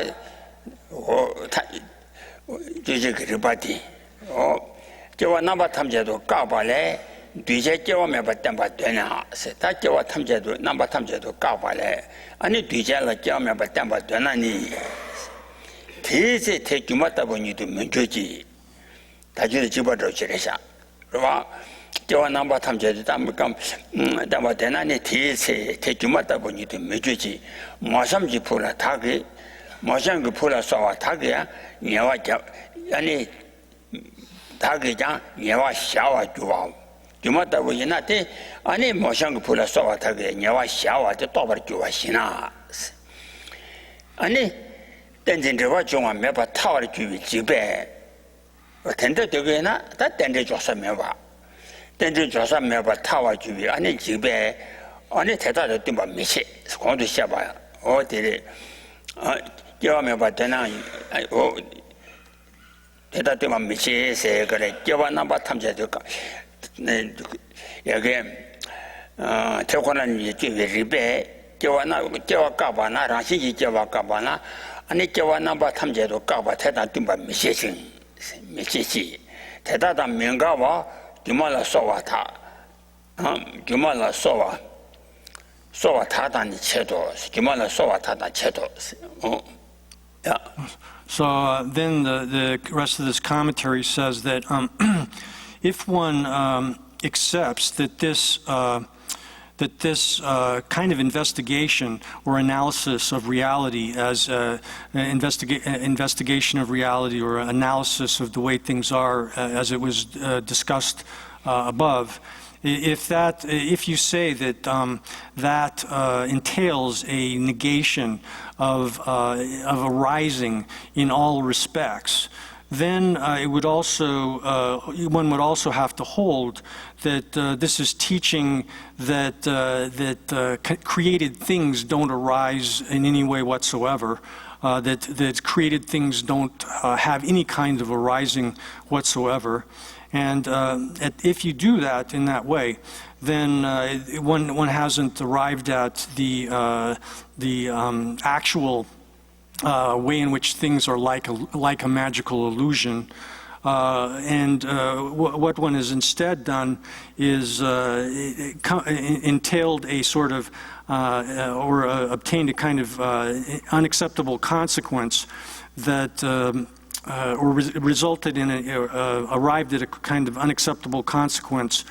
이제 그러바디 저와 나바 탐제도 까발래 뒤제 저와 매봤던 바되나 다 저와 탐제도 나바 탐제도 까발래 아니 뒤제라 저와 매봤던 바되나니 대세 대규모다 보니도 문제지 다들 집어도 지내자 그봐 저와 나바 탐제도 담감 담아 되나니 대세 대규모다 보니도 문제지 마삼지 풀라 타게 마삼그 풀라 쏴와 타게야 녀와 아니 타게장 녀와 샤와 주와 주마다 보이나데 아니 마삼그 풀라 쏴와 타게 녀와 샤와도 또버 주와시나 아니 땡진저와 중앙 매바 타월 주위 집에 텐데 되게나 다 땡제 조사 매바 땡제 조사 매바 타월 주위 아니 집에 아니 대다도 뜸바 미시 공도 샤봐요 어디에 저와 매바 되나 대다 뜸바 미시세 그래 저와 남바 탐제도가 네 여기 저거는 이제 리베 저와 까바나 라시지 저와 까바나 아니 저와 남바 탐제도 까바 대다 뜸바 미시시 대다다 명가와 주말라 소와타 주말라 소와 타다니 체도 주말라 소와 타다 체도 So then the rest of this commentary says that if one accepts that this kind of investigation or analysis of reality as investigation of reality or analysis of the way things are as it was discussed above, if you say that that entails a negation of arising in all respects, then it would also one would also have to hold that this is teaching that created things don't arise in any way whatsoever, that created things don't have any kind of arising whatsoever. And if you do that in that way, then one hasn't arrived at the actual way in which things are like a magical illusion. What one has instead done is entailed a sort of or obtained a kind of unacceptable consequence that or resulted in arrived at a kind of unacceptable consequence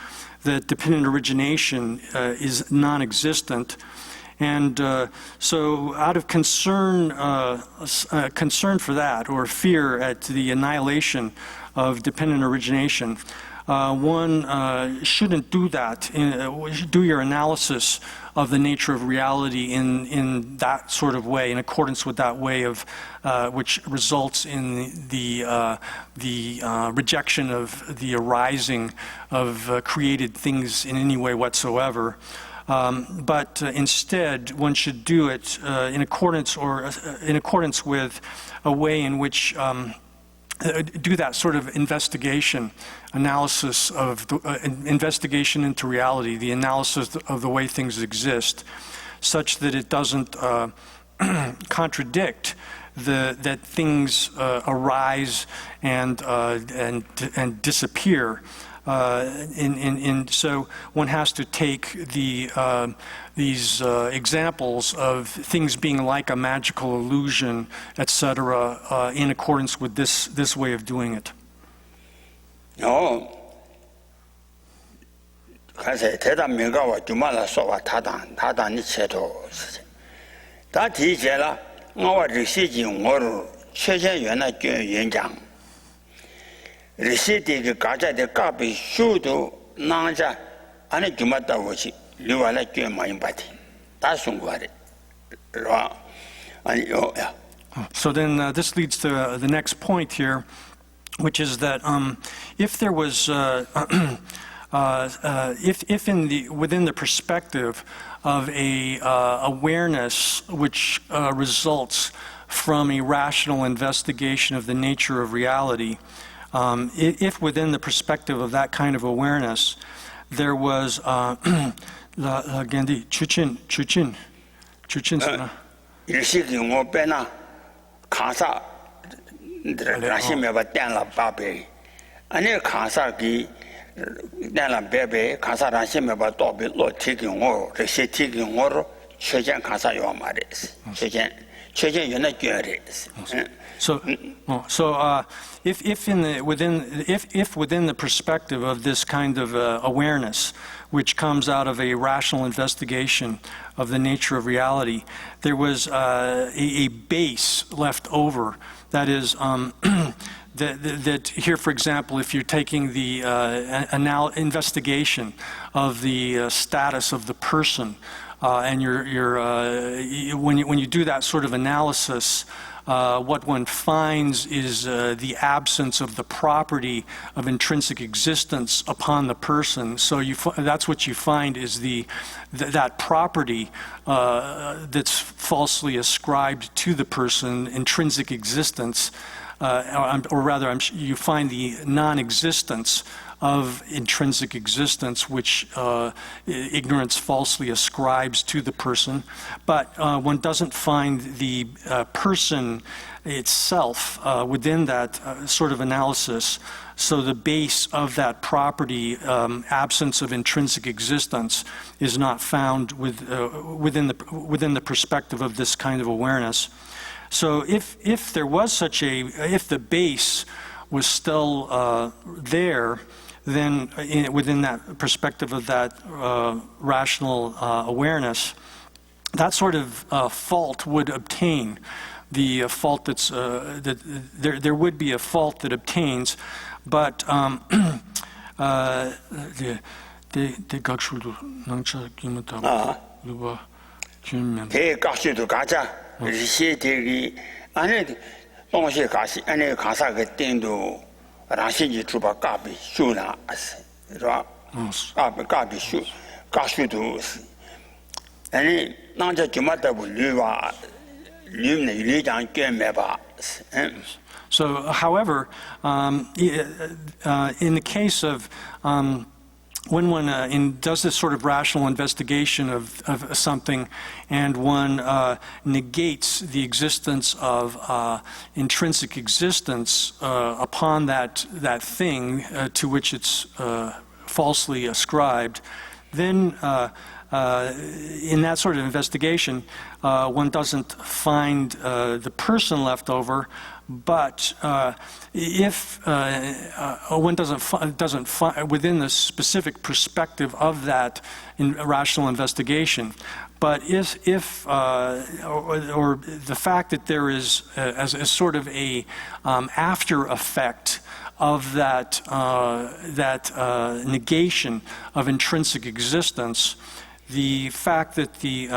that dependent origination is non-existent. And so out of concern for that, or fear at the annihilation of dependent origination, one shouldn't do that, do your analysis of the nature of reality in that sort of way, in accordance with that way of which results in the rejection of the arising of created things in any way whatsoever. But instead, one should do it in accordance with a way in which do that sort of investigation, analysis of investigation into reality, the analysis of the way things exist, such that it doesn't contradict that things arise and disappear. So one has to take these examples of things being like a magical illusion, etc., in accordance with this way of doing it. 가서 대단 명가와 주말라 소와 타단이 체도 다 뒤제라我리시지我최신原来演讲 리시디가 가자데 까비 슈도 나자 안에 주마다 오시 리와라 꽤 많이 받이 다 송과래 아니요. So then this leads to the next point here, which is that if there was if within the perspective of a awareness which results from a rational investigation of the nature of reality, if within the perspective of that kind of awareness there was 주친스나. 일식이 뭐 빼나 가사 라시메바 땡라 바베 아니 가사기 땡라 베베 가사 라시메바 또비 로 티기고 레시 티기고로 최전 가사 요 말이스 최전 연애 교리스 So if within the perspective of this kind of awareness, which comes out of a rational investigation of the nature of reality, there was a base left over. That is, that here, for example, if you're taking the investigation of the status of the person, and when you do that sort of analysis, what one finds is the absence of the property of intrinsic existence upon the person. So that's what you find is that property that's falsely ascribed to the person, intrinsic existence, or rather, you find the non-existence of intrinsic existence, which ignorance falsely ascribes to the person. But one doesn't find the person itself within that sort of analysis. So the base of that property, absence of intrinsic existence, is not found within the perspective of this kind of awareness. So if there was if the base was still there, then within that perspective of that rational awareness, that sort of fault would obtain. The fault that's there would be a fault that obtains, but 라시지 주바 까비 슈나 라 까비 슈 가슈도 아니 나자 주마다 불리와 림네 리장 깨매바 So, however, in the case of when one does this sort of rational investigation of something, and one negates the existence of intrinsic existence upon that thing to which it's falsely ascribed, then in that sort of investigation, one doesn't find the person left over. But if one doesn't find within the specific perspective of that rational investigation, but if or the fact that there is as sort of a after effect of that negation of intrinsic existence, the fact that the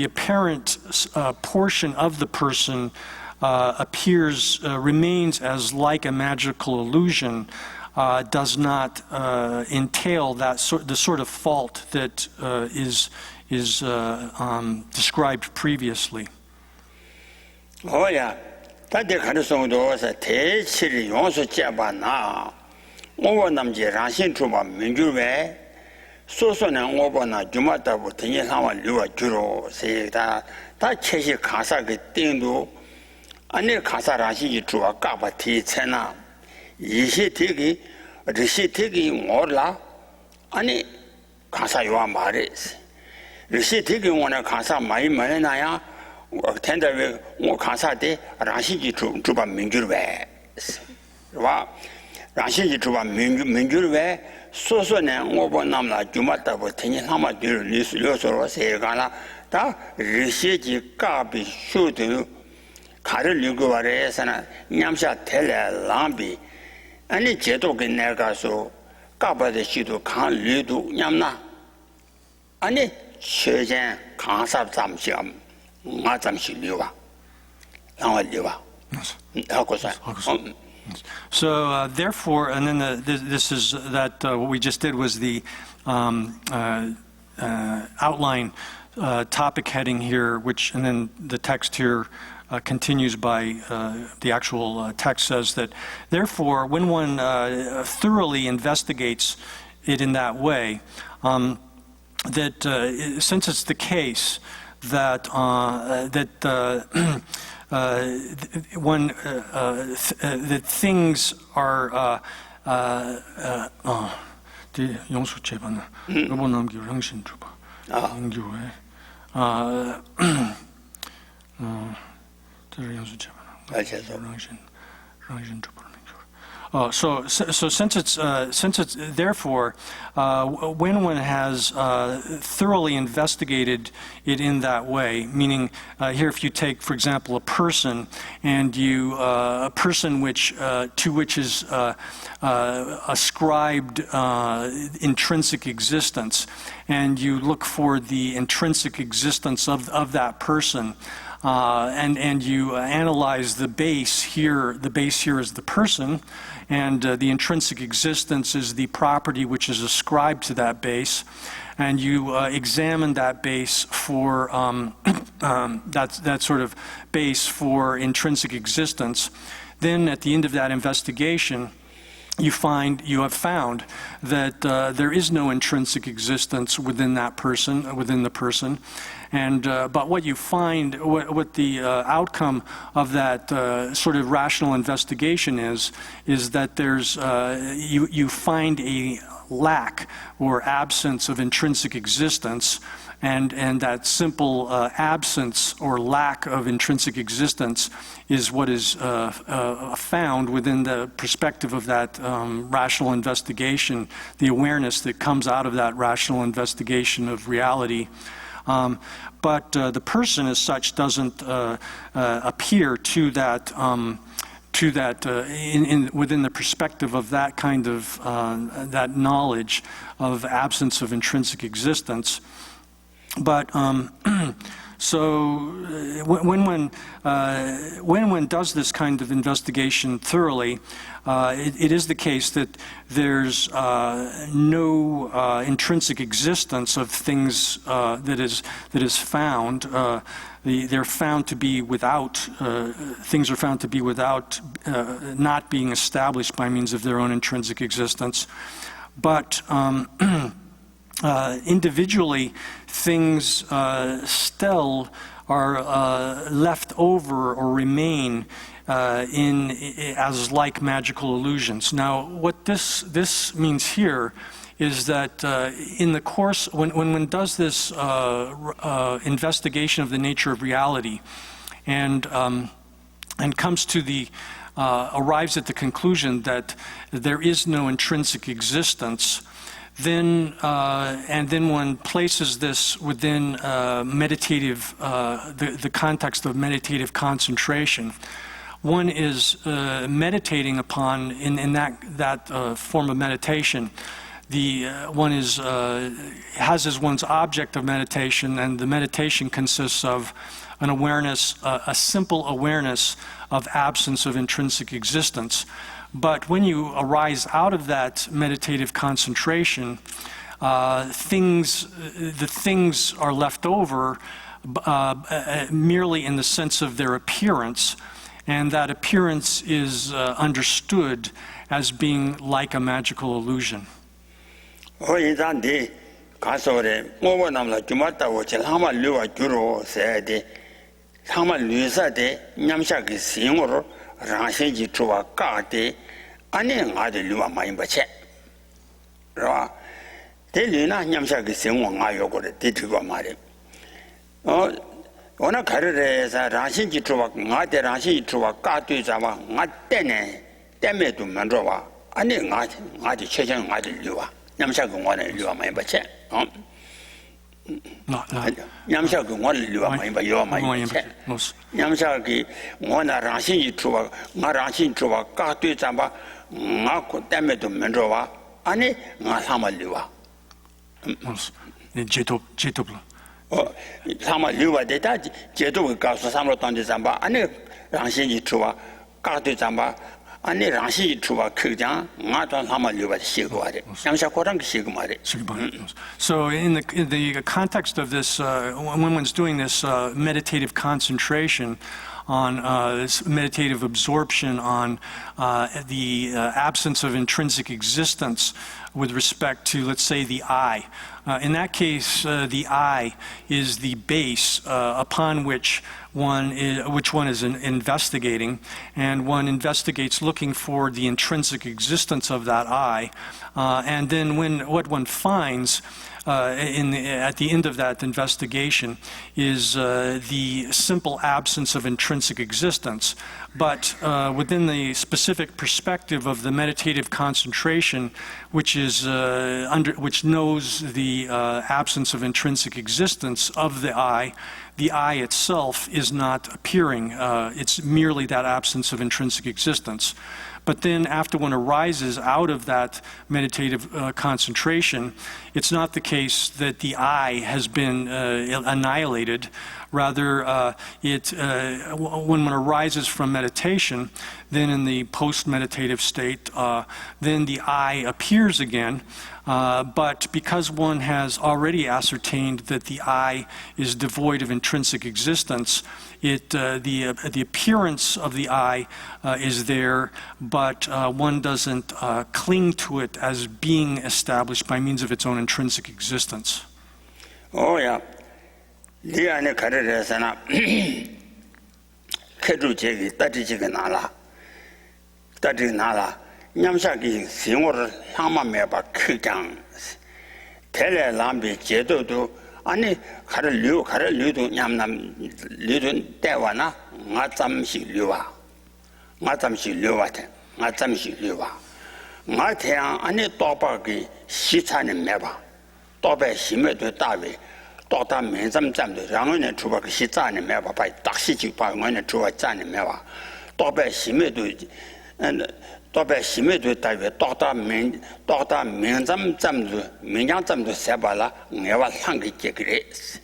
apparent portion of the person remains as like a magical illusion, does not entail the sort of fault that is described previously. Oh yeah, 다들 가능성도 대치를 용서 잡아나 오버남지 라신 주마 민주외 소소는 오버나 주마다부 등에 상황 류와 주로 세다 다 채시 가사 그 띵도 아니 가사 라시기 주와 까바 티체나 이시 되기 리시 되기 몰라 아니 가사 요아 말이스 리시 되기 원에 가사 많이 말해놔야 텐더왜 가사대 라시기 주바 민주외 와 라시기 주바 민주외 소소는 오버남나 주마다부 등에 상황 류를 리스로서 세가나 다 리시지 까비 슈드 가를 읽어봐래서는 냠샤 텔레 람비 아니 제도게 내가서 까바데 시도 간 류도 냠나 아니 최전 강삽 잠시함 마잠시 류와 나와 류와 하고서 So therefore, and then this is that what we just did was the outline topic heading here, and then the text here continues by the actual text says that therefore, when one thoroughly investigates it in that way, since it's the case that that things are 영수 제반은 여보 남기 당신 줘봐. 인교에 영수 제반. 당신 줘봐. So since it's therefore, when one has thoroughly investigated it in that way, meaning here if you take, for example, a person and a person to which is ascribed intrinsic existence, and you look for the intrinsic existence of that person. And you analyze the base here. The base here is the person, and the intrinsic existence is the property which is ascribed to that base. And you examine that base for that sort of base for intrinsic existence. Then, at the end of that investigation, you have found that there is no intrinsic existence within that person, within the person, and but what you find, what the outcome of that sort of rational investigation is that there's you find a lack or absence of intrinsic existence. And that simple absence or lack of intrinsic existence is what is found within the perspective of that rational investigation, the awareness that comes out of that rational investigation of reality. But the person as such doesn't appear to that within the perspective of that kind of that knowledge of absence of intrinsic existence. But so when one does this kind of investigation thoroughly, it is the case that there's no intrinsic existence of things that is found. They're found to be without. Things are found to be without, not being established by means of their own intrinsic existence, but. Individually, things still are left over or remain as like magical illusions. Now, what this means here is that in the course, when one does this investigation of the nature of reality, and comes to arrives at the conclusion that there is no intrinsic existence. Then one places this within meditative, the context of meditative concentration. One is meditating upon in that form of meditation. One has as one's object of meditation, and the meditation consists of an awareness, a simple awareness of absence of intrinsic existence. But when you arise out of that meditative concentration, the things are left over merely in the sense of their appearance, and that appearance is understood as being like a magical illusion. 아니 ngaade luwa mayin bache ra de luna nyamsha ge sengwa nga yogore de tigo mare ona karere sa rashin ji chuwa ngaade rashin ji chuwa ka tui zama nga tene teme du manro wa ani ngaade chechen ngaade luwa nyamsha ge ngone luwa mayin bache nyamsha ge ngone luwa mayin ba yo mayin bache nyamsha ge ngona rashin ji chuwa nga rashin chuwa ka tui zama nga ko teme du manro wa ani nga sama luwa 제톱라. sama luwa de ta 제도 가서 삼로 던지 잠바 아니 랑신이 추와 까도 잠바 아니 랑신이 추와 크장 나도 sama luwa 시고 와래 양샤 고랑 시고 말해. So in the context of this, when one's doing this meditative concentration this meditative absorption on the absence of intrinsic existence with respect to, let's say, the I. In that case, the I is the base upon which one is investigating, and one investigates looking for the intrinsic existence of that I. And then what one finds at the end of that investigation is the simple absence of intrinsic existence. But within the specific perspective of the meditative concentration, which knows the absence of intrinsic existence of the I itself is not appearing. It's merely that absence of intrinsic existence. But then after one arises out of that meditative concentration, it's not the case that the I has been annihilated. Rather, when one arises from meditation, then in the post-meditative state, then the I appears again. But because one has already ascertained that the I is devoid of intrinsic existence, the appearance of the I is there, but one doesn't cling to it as being established by means of its own intrinsic existence. Oh yeah. The ane karere sana kedu chegi tati chigi nala nyamsha ki singor hama meba kikang tele lambi jedo do ane kare liu do nyamnam liu do dewa na nga zamshi liwa te nga teang ane toba ki shichane meba toba shime do dawe Doctor Menzam Jam, the Rangon Truba Shitan and Meva by Taxi by one Truba Jan and Meva. Doctor Shimedu and Doctor Shimedu Dive, Doctor Menzam Jam, Minjam to Sabala, never hungry grace.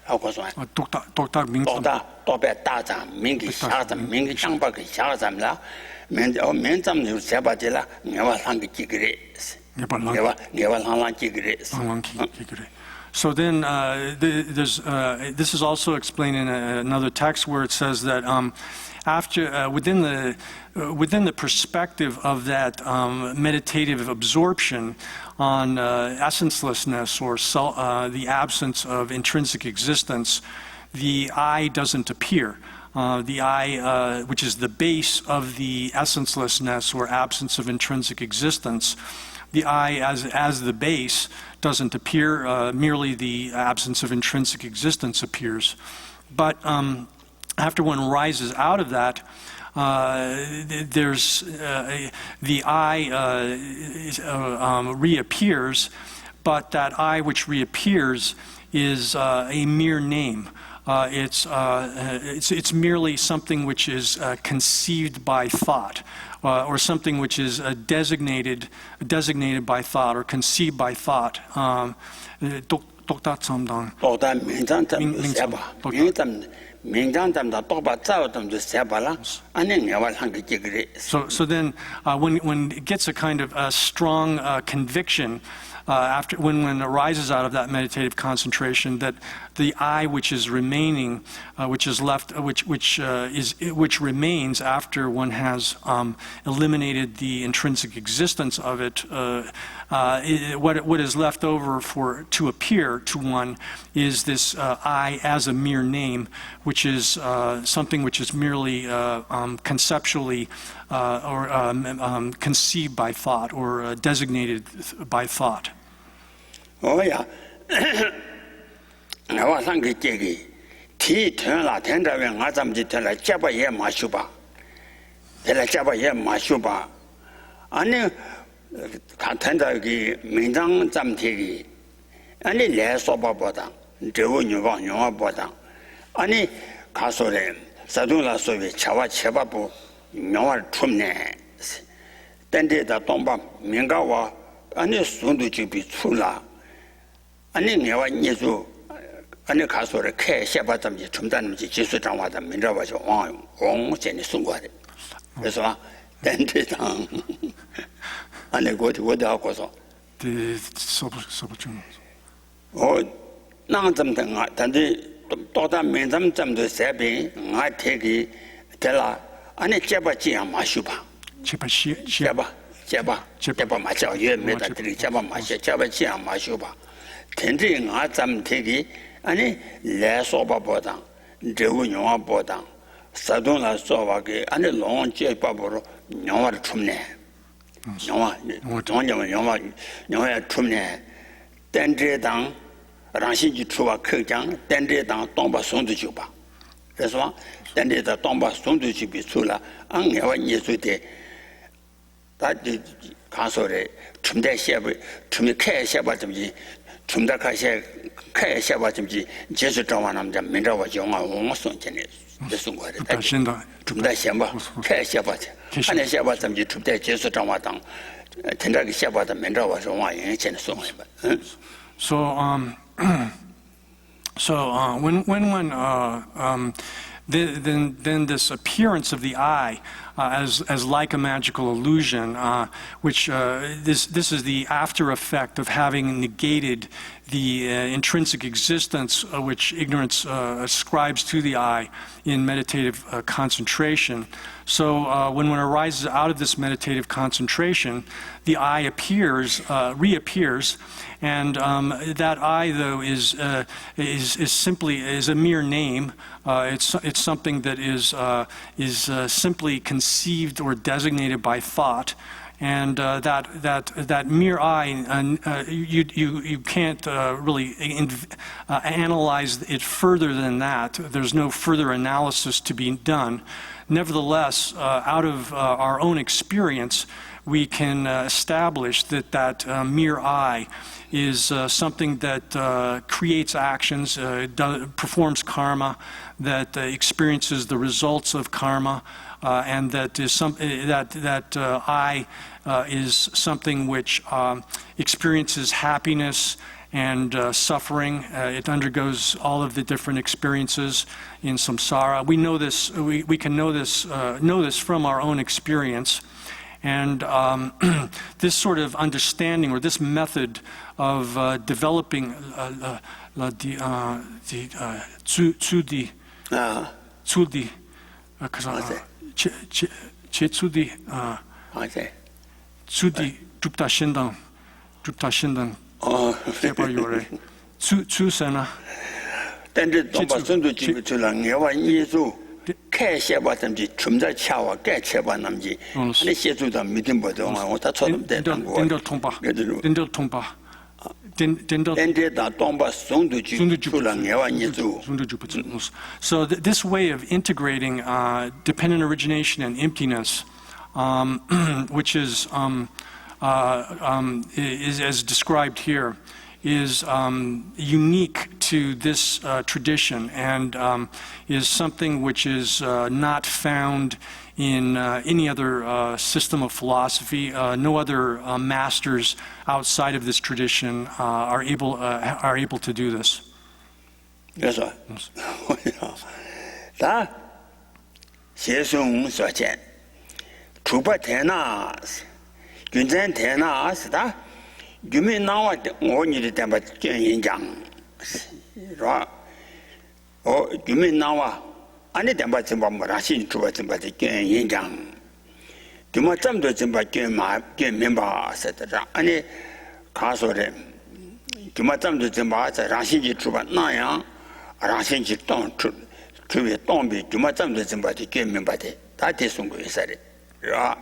How was one? Doctor Data, Mingi Shazam, Mingi Chambaki Shazamla, Menzam to Sabadilla, never hungry grace. Never hungry grace. So then, this is also explained in another text where it says that within the perspective of that meditative absorption on essencelessness or the absence of intrinsic existence, the I doesn't appear. The I, which is the base of the essencelessness or absence of intrinsic existence, the I as the base doesn't appear, merely the absence of intrinsic existence appears. But after one rises out of that, there's the I reappears, but that I which reappears is a mere name. It's merely something which is conceived by thought. Or something which is designated by thought or conceived by thought. So then when it gets a kind of a strong conviction when one arises out of that meditative concentration, that the I which is remaining, which is left, which remains after one has eliminated the intrinsic existence of it, what is left over to appear to one is this I as a mere name, which is something which is merely conceptually or conceived by thought or designated by thought. Oh yeah. I was hungry, Jiggy. Tea turn la tender when I am to tell a Jabba ye Mashuba. Tell a Jabba ye Mashuba. I knew Katenda Mindang Zamtigi. Any less of a bottom. Do you want your bottom? Any Castle, Sadula Soviet, Chawa Chebabu, Noah Trumne. Then did the Tomba Mingawa, any soon to be Trula. 아니 내가 예수 아니 가서를 캐 셰바담지 춤단지 지수장와다 민라와죠 왕전에 순거래 그래서 덴데당 아니 고디 하고서 네 서버중 나좀 된가 단지 또다 맨담점도 세비 나 태기 될라 아니 제바지야 마슈바 제바 마자 예메다 드리 제바 마셔 제바지야 마슈바 텐지 나 잠태기 아니 레소바보다 제우뇨아보다 사돈라 소바게 아니 롱제 바보로 뇨아를 춤네 뇨아 뇨아 춤네 땡제당 랑신지 추와 크장 땡제당 동바 송도 주바 그래서 땡제다 동바 송도 주비 출라 안해와 예수대 다지 가서래 춤대 셰브 춤이 캐 셰바 좀지 춤다 가셰 캐 셰바 좀지 제수 정화 남자 민자와 영화 원어 손전에 무슨 거래 춤다 셰바 캐 셰바 안에 셰바 좀지 춤대 제수 정화 당 tendraki sheba da menra wa rongwa yin chen so when then this appearance of the eye as like a magical illusion, which this is the after effect of having negated the intrinsic existence which ignorance ascribes to the eye in meditative concentration. So when one arises out of this meditative concentration, the eye reappears, and that eye, though, is simply a mere name. It's something that is simply conceived or designated by thought. And that mere eye, you can't really analyze it further than that. There's no further analysis to be done. Nevertheless, out of our own experience, we can establish that mere eye is something that creates actions, performs karma, that experiences the results of karma, and that I is something which experiences happiness and suffering. It undergoes all of the different experiences in samsara. We know this. We can know this from our own experience. And this sort of understanding, or this method of developing Tsudi Drupta Shindang Sepa Yore Tsusana Tende Tomba Sundu Chibitula Ngewa Yesu Kai Sheba Tamji Chumza Chawa Kai Cheba Namji and Shetu the meeting Bodo what I told them Dendel Tomba Tende da Tomba Sundu Chibitula Ngewa Yesu. So this way of integrating dependent origination and emptiness, which is as described here, is unique to this tradition, and is something which is not found in any other system of philosophy. No other masters outside of this tradition are able to do this. Yes, sir. Da, Xiesung Suachen, Chupa Tenas, Gunzen Tenas, da, you mean now what you did about Yin Yang, right? Or you mean now, I need them but some Rashi to what about the Yin Yang. Do much some to them but game member, etc. Any castle them. Do much some to them but Rashi to what Naya, Rashi to be Tombi, do much some to them but the game member. That is what we said. Right?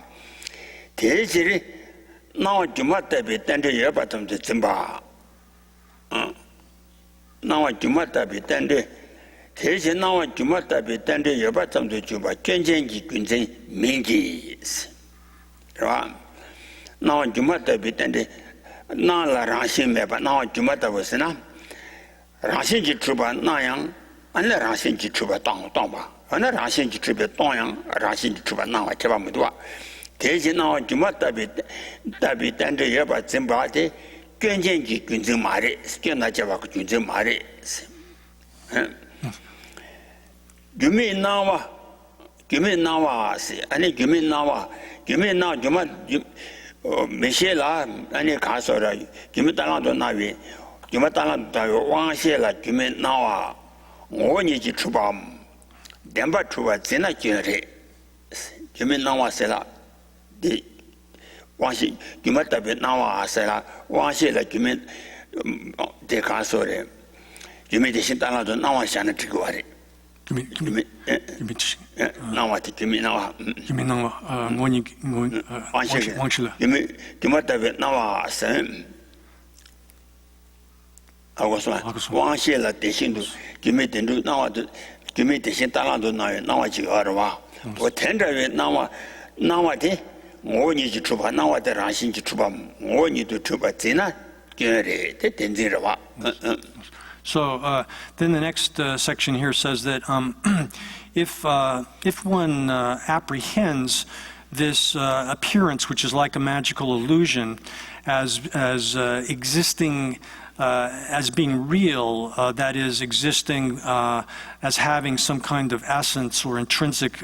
Tejiri. Now Jumata be tender yebatum to Zimba. Now Jumata be tender. Tis now Jumata be tender yebatum to Juba, Kenji Kunzi Mingis. Now Jumata be tender. Now La Rashi Meba, now Jumata was enough. Rashi Truba Nayang, and the Rashi Truba Tomba, and the Rashi Truba Toyang, Rashi Truba now at Chabamudua. Teji now Jumata be tender yaba Zimbati, Genji Gunzimari, Skina Javak Gunzimari. Give me now, and give me now, Jumat Michela, any castle, give me Talando Navi, Jumatala, one Shela, give me now, 오니지 추밤 덴바 추와 제나 쥐레 주민 나와세라 디 와시 주마타베 나와세라 와시라 주민 데카소레 주민 대신 따라도 나와시는 지구와레 주민 나와티 주민 나와 주민 나와 원이 왕실라 주민 주마타베 나와세 하고서 왕실라 대신도 주민 된도 나와도 주민 대신 따라도 나와지가 알아와 뭐 텐더에 나와데 오니지 주바 나와데 라신지 주바 오니도 주바 지나 게레 텐지라와 So then the next section here says that if one apprehends this appearance, which is like a magical illusion, as existing, as being real, that is existing as having some kind of essence or intrinsic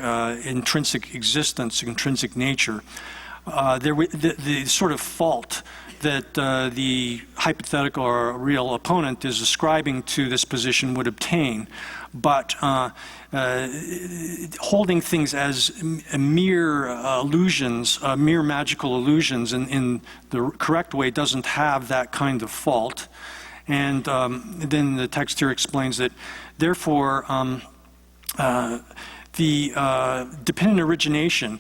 existence, intrinsic nature, the sort of fault that the hypothetical or real opponent is ascribing to this position would obtain. But holding things as mere illusions, mere magical illusions in the correct way doesn't have that kind of fault. And then the text here explains that, therefore, the dependent origination,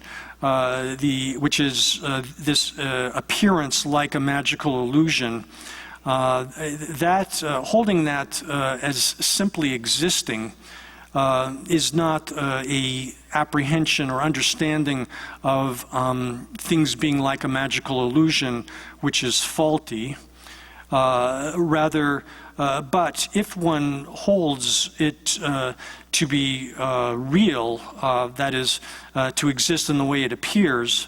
which is this appearance like a magical illusion, holding that as simply existing is not a apprehension or understanding of things being like a magical illusion, which is faulty. Rather, but if one holds it to be real, that is, to exist in the way it appears,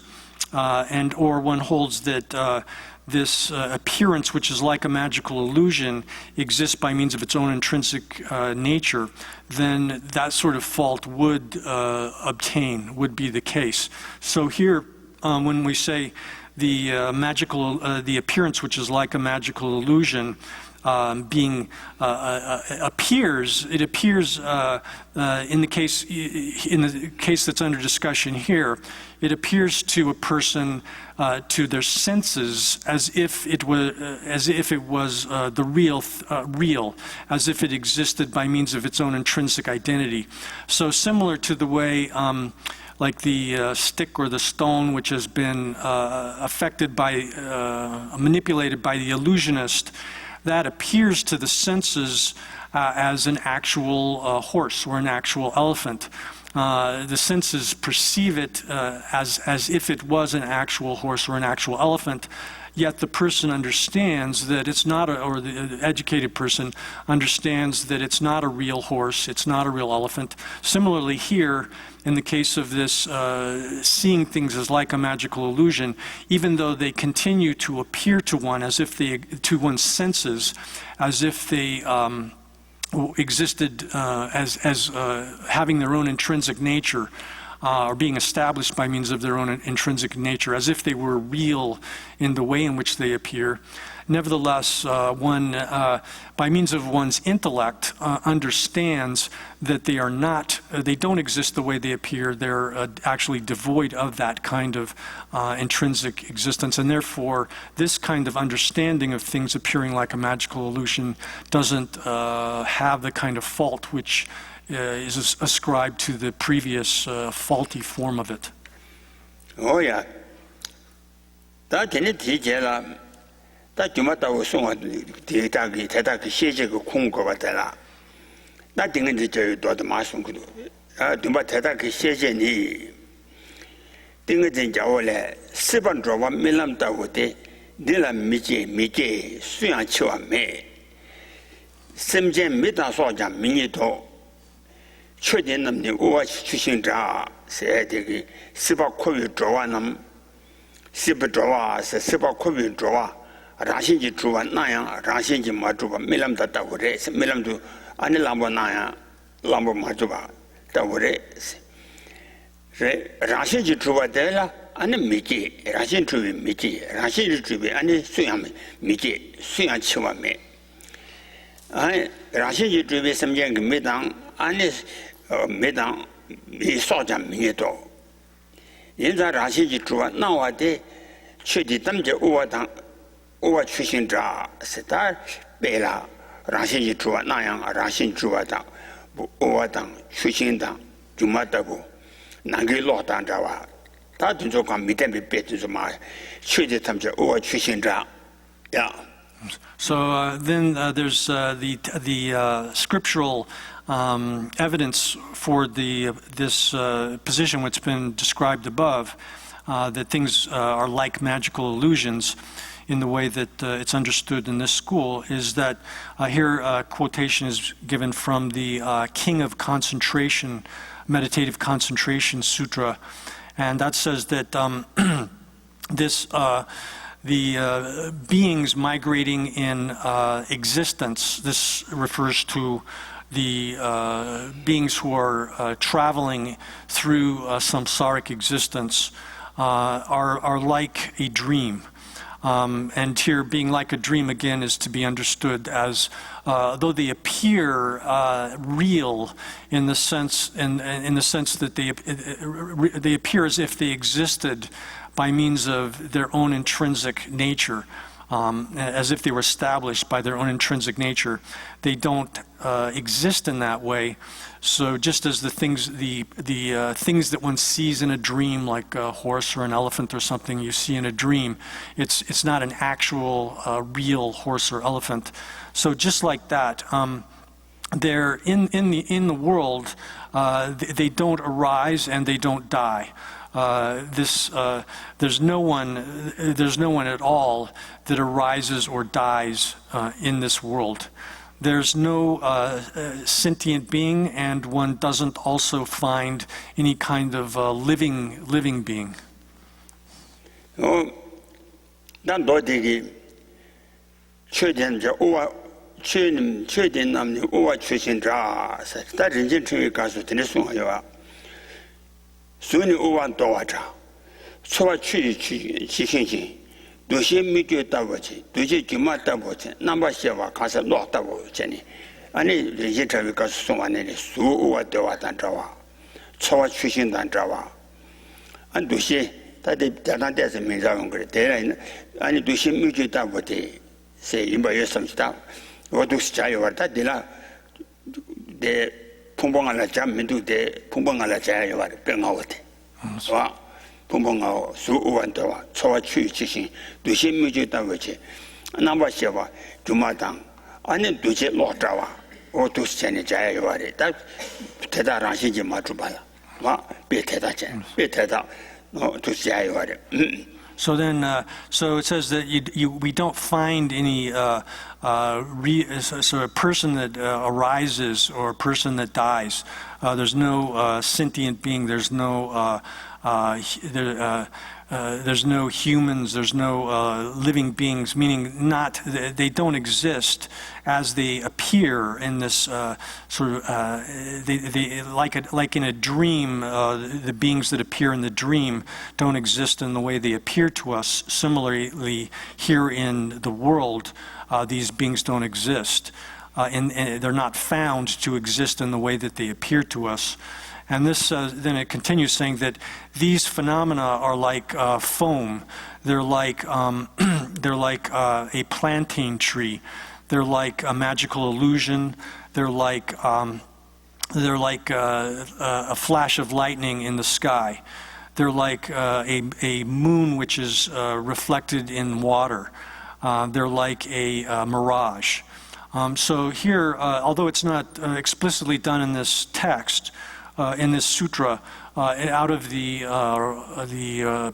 or one holds that this appearance, which is like a magical illusion, exists by means of its own intrinsic nature, then that sort of fault would would be the case. So here, when we say the appearance, which is like a magical illusion, appears in the case that's under discussion here, it appears to a person, to their senses, as if it was the real, as if it existed by means of its own intrinsic identity. So similar to the way like the stick or the stone, which has been affected by, manipulated by the illusionist, that appears to the senses as an actual horse or an actual elephant. The senses perceive it as if it was an actual horse or an actual elephant, yet the person understands that it's not, or the educated person understands that it's not a real horse, it's not a real elephant. Similarly here, in the case of this seeing things as like a magical illusion, even though they continue to appear to one as if they, to one's senses, as if they existed as having their own intrinsic nature, or being established by means of their own intrinsic nature, as if they were real in the way in which they appear. Nevertheless, one, by means of one's intellect, understands that they are not, they don't exist the way they appear. They're actually devoid of that kind of intrinsic existence. And therefore, this kind of understanding of things appearing like a magical illusion doesn't have the kind of fault which is ascribed to the previous faulty form of it. Oh, yeah. That didn't teach that you might have sung the Tadaki Shejak Kungo Vatala. That didn't teach you to the Masun. Do but Tadaki Shejani Dingatin Jawale, Siban Drova Milam Tawute, Dilla Miji, Suyan Chua Me. Simjen Mita Soja Minito. 确定那么的我去寻找是这个是把苦于做完那么是不做啊是把苦于做啊让心去做完那样让心去没做吧没那么大过来没那么多按你让不那样让不没做吧大过来是让心去做完得了按你没接让心做没接让心去做按你虽然没接虽然吃完没 아니 라시지 주베 섬쟁 메당 안에 메당 이 소장 미에도 인자 라시지 주와 나와데 최지 담제 우와당 우와 출신자 스타 베라 라시지 주와 나양 라신 주와당 우와당 출신당 주마다고 나게 로단자와 다들 조금 밑에 배트 마 최지 담제 우와 출신자 야 So then there's the scriptural evidence for this position which has been described above, that things are like magical illusions in the way that it's understood in this school, is that here a quotation is given from the King of Concentration, Meditative Concentration Sutra, and that says that the beings migrating in existence, this refers to the beings who are traveling through samsaric existence, are like a dream. And here, being like a dream again is to be understood as, though they appear real in the sense that they appear as if they existed by means of their own intrinsic nature, as if they were established by their own intrinsic nature. They don't exist in that way. So just as the things that one sees in a dream, like a horse or an elephant or something you see in a dream, it's not an actual real horse or elephant. So just like that, they're in the world. They don't arise and they don't die. There's no one at all that arises or dies in this world. There's no sentient being, and one doesn't also find any kind of living being. 난 너에게 최대한자 오와 최대한 남녀 오와 출신자 다人间 중에 가서 되는 순간이야. 순이 오완 도와자. 소와 취신신 도시 미교다고지. 도시 주마다고지. 남바시와 가서 놓다고지. 아니 이제 저기 가서 송안에 수오와 도와단자와. 소와 취신단자와. 안 도시 다들 대단대서 민자원 그래. 대라 아니 도시 미교다고지. 세 임바여 섬시다. 어두스 자유와다 되라. 대 풍봉하나 잠민도 대 풍봉하나 자유와 병하고대. 와 풍봉하고 수우완도와 초와 취지신 도시 미교다고지. 남바시와 주마당 아니 도시 로자와 어두스 전에 자유와래. 다 대다라시지 마주봐라. 와 베테다제. 베테다 도시 자유와래. So then, so it says that we don't find any so a person that arises or a person that dies. There's no sentient being. There's no humans. There's no living beings. Meaning, they don't exist as they appear in this sort of like in a dream. The beings that appear in the dream don't exist in the way they appear to us. Similarly, here in the world, these beings don't exist, and they're not found to exist in the way that they appear to us. And this then it continues saying that these phenomena are like foam. They're like a plantain tree. They're like a magical illusion. They're like a flash of lightning in the sky. They're like a moon which is reflected in water. They're like a mirage. So here, although it's not explicitly done in this text, in this sutra, out of the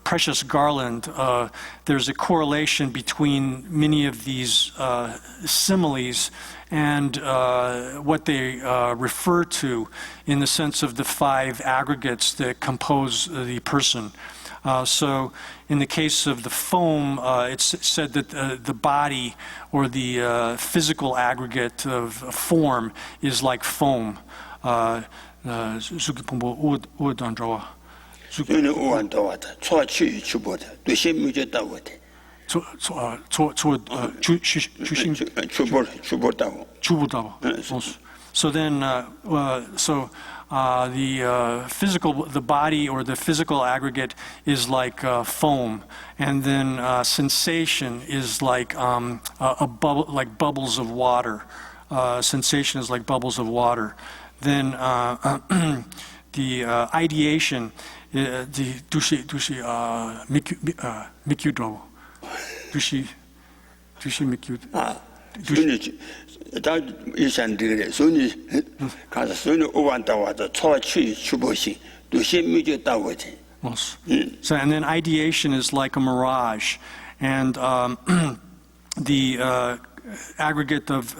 precious garland, there's a correlation between many of these similes and what they refer to in the sense of the 5 aggregates that compose the person. So in the case of the foam, it's said that the body or the physical aggregate of form is like foam. So then, the body or the physical aggregate is like foam, and then sensation is like a bubble, like bubbles of water. Sensation is like bubbles of water. Then the ideation, the dushi mikyu dushi mikyu. 다 이산들이 손이 가서 손이 오반다 와서 초치 추보시 도시 미졌다고지. So and then ideation is like a mirage, and the aggregate of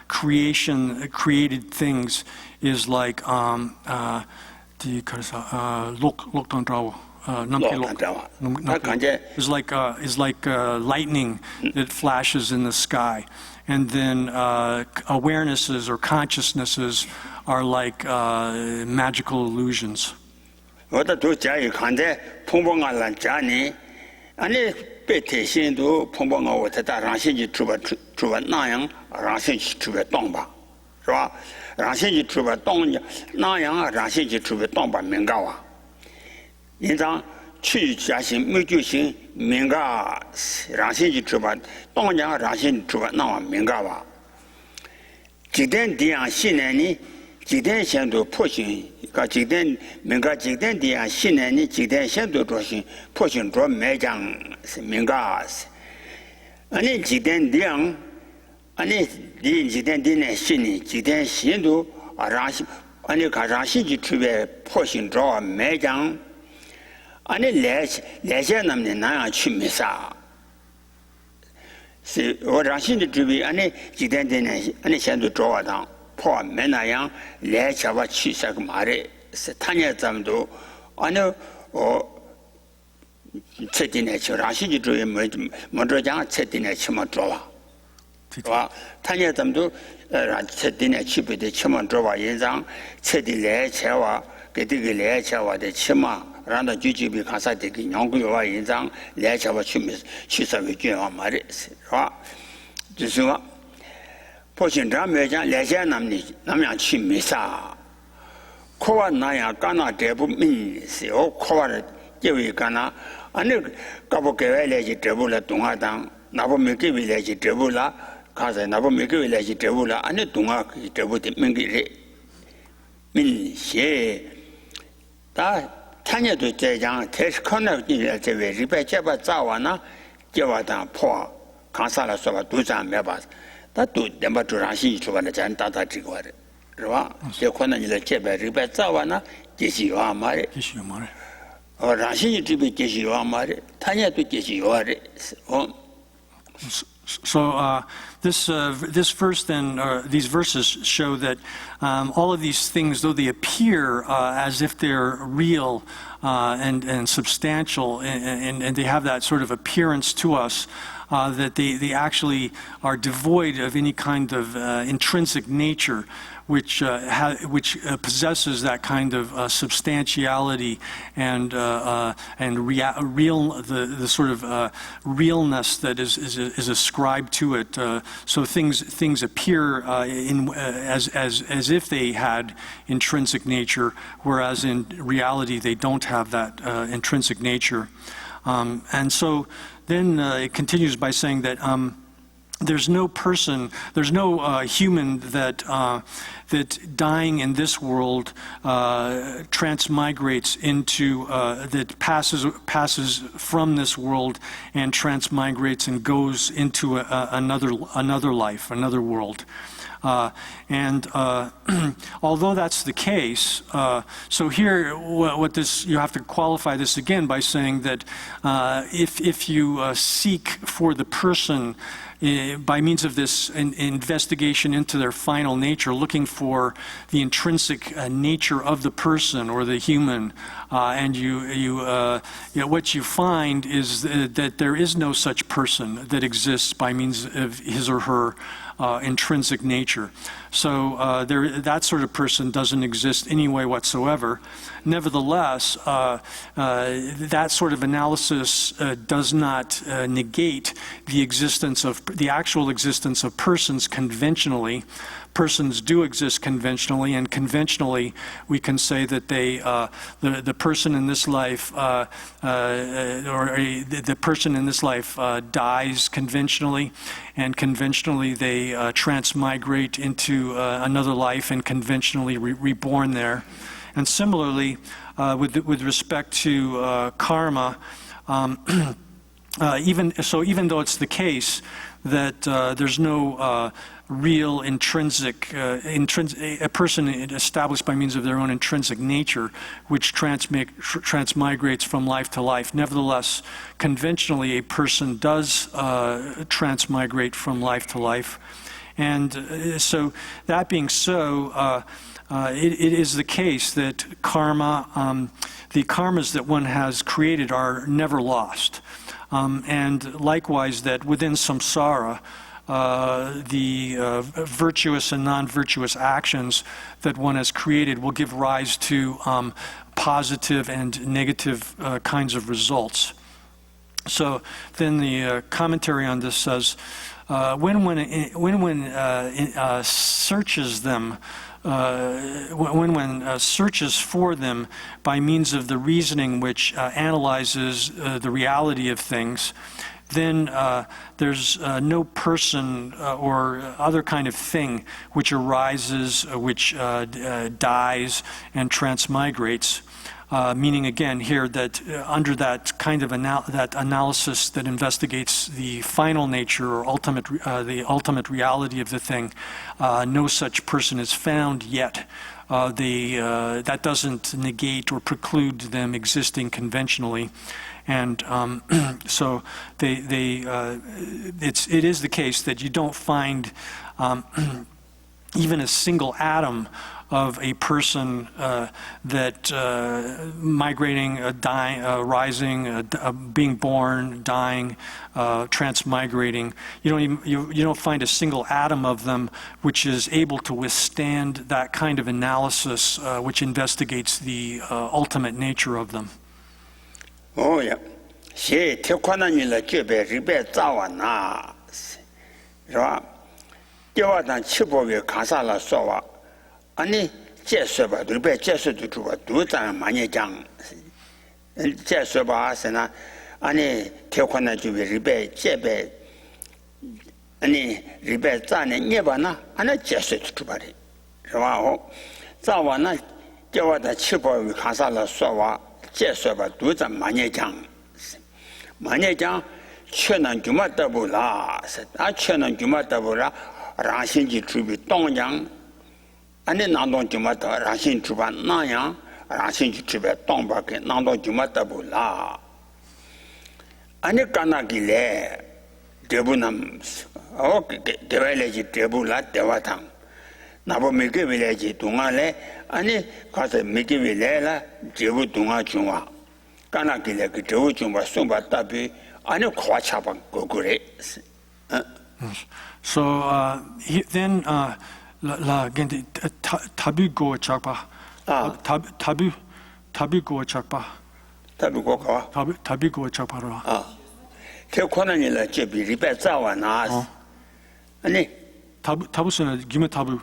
created things is like the is like lightning that flashes in the sky. And then awarenesses or consciousnesses are like magical illusions.去家心没就行，民家让心去吃吧，当家让心吃吧，那么民家吧。几点这样信任你，几点先都破心，个几点民家几点这样信任你，几点先都做心破心做没讲是民家是，俺你几点这样，俺你几点这样信你，几点先都让心，俺你看让心去吃呗，破心做没讲。아니 레제남네 나야 취미사 시 오랑신의 주비 아니 지된데네 아니 현도 좋아다 포 매나양 레차와 취사가 말에 타냐 잠도 아니 체디네 저랑신의 주비 먼저 장 체디네 치마 좋아 와 타냐 잠도 체디네 취비데 치마 좋아 인상 체디 레차와 그디게 레차와데 치마 라나 주주비 가사되기 연구와 인상 내차와 취사의 죄와 말이지.就是说 포신자 매장 내자 남양 취미사 코와 나야 까나 대부민이세요. 코와를 깨위 까나 아니 까보게외래지 대부라 동아당 나보메게 위래지 대부라 가서 나보메게 위래지 대부라 아니 동아 대부대 민기래 민시에 다 타녀도 제장 테스코너기를 제외 리베 제바 자와나 제와다 포 강사라 소바 두자 매바 다도 nemba 두라시 주바나 잔 다다 지고래 그봐 제코너니를 제베 리베 자와나 제시와 말에 라시 집에 제시와 말에 타녀도 제시와래 So this verse then, these verses show that all of these things, though they appear as if they're real and substantial, and they have that sort of appearance to us, that they actually are devoid of any kind of intrinsic nature, which possesses that kind of substantiality and real the sort of realness that is ascribed to it. So things appear as if they had intrinsic nature, whereas in reality they don't have that intrinsic nature. And so then it continues by saying that there's no person, there's no human that dying in this world transmigrates into, that passes from this world and transmigrates and goes into another life, another world. And although that's the case, so here what this, you have to qualify this again by saying that if you seek for the person by means of this investigation into their final nature, looking for the intrinsic nature of the person or the human, and what you find is that there is no such person that exists by means of his or her intrinsic nature. So that sort of person doesn't exist any way whatsoever. Nevertheless, that sort of analysis does not negate the actual existence of persons conventionally. Persons do exist conventionally, and conventionally we can say that the person in this life the person in this life dies conventionally, and conventionally they transmigrate into another life and conventionally reborn there. And similarly, with respect to karma, even though it's the case that there's no real intrinsic, a person established by means of their own intrinsic nature, which transmigrates from life to life. Nevertheless, conventionally, a person does transmigrate from life to life. And so, that being so, it is the case that karma, the karmas that one has created are never lost. And likewise, that within samsara, the virtuous and non-virtuous actions that one has created will give rise to positive and negative kinds of results. So then the commentary on this says, when one searches them, when one searches for them by means of the reasoning which analyzes the reality of things, then there's no person or other kind of thing which arises, which dies and transmigrates. Meaning again here that under that kind of that analysis that investigates the final nature or the ultimate reality of the thing, no such person is found yet. That doesn't negate or preclude them existing conventionally. And so it is the case that you don't find even a single atom of a person that migrating, dying, rising, being born, dying, transmigrating. You don't find a single atom of them which is able to withstand that kind of analysis, which investigates the ultimate nature of them. Oh yeah, she tekwana la jebe ribe zawana, right? Jawadan chibowe kasala sowa. 아니 제서바 두배 제서도 주고 두장 많이 장 제서바스나 아니 태권나 주비 리베 제베 아니 리베 자네 녀바나 아니 제서도 주바리 좋아요 자와나 저와다 치보위 가사라 소와 제서바 두장 많이 장 최난 주마다불라 아 최난 주마다불라 라신지 주비 동양 아니 나동 주마다 라신 주바 나야 라신 주베 동바게 나동 주마다 볼라 아니 까나길래 대부남 대발레지 대부라 대와탕 나보 메게빌레지 동안에 아니 가서 메게빌레라 제부 동안 중화 까나길래 그 제부 중바 송바답이 아니 과차방 고그래. So then la gente tabu go chakpa tabu go chakpa tabu go chakpa ra ke khonan la che bi ribe zawa na ani tabu sona gime tabu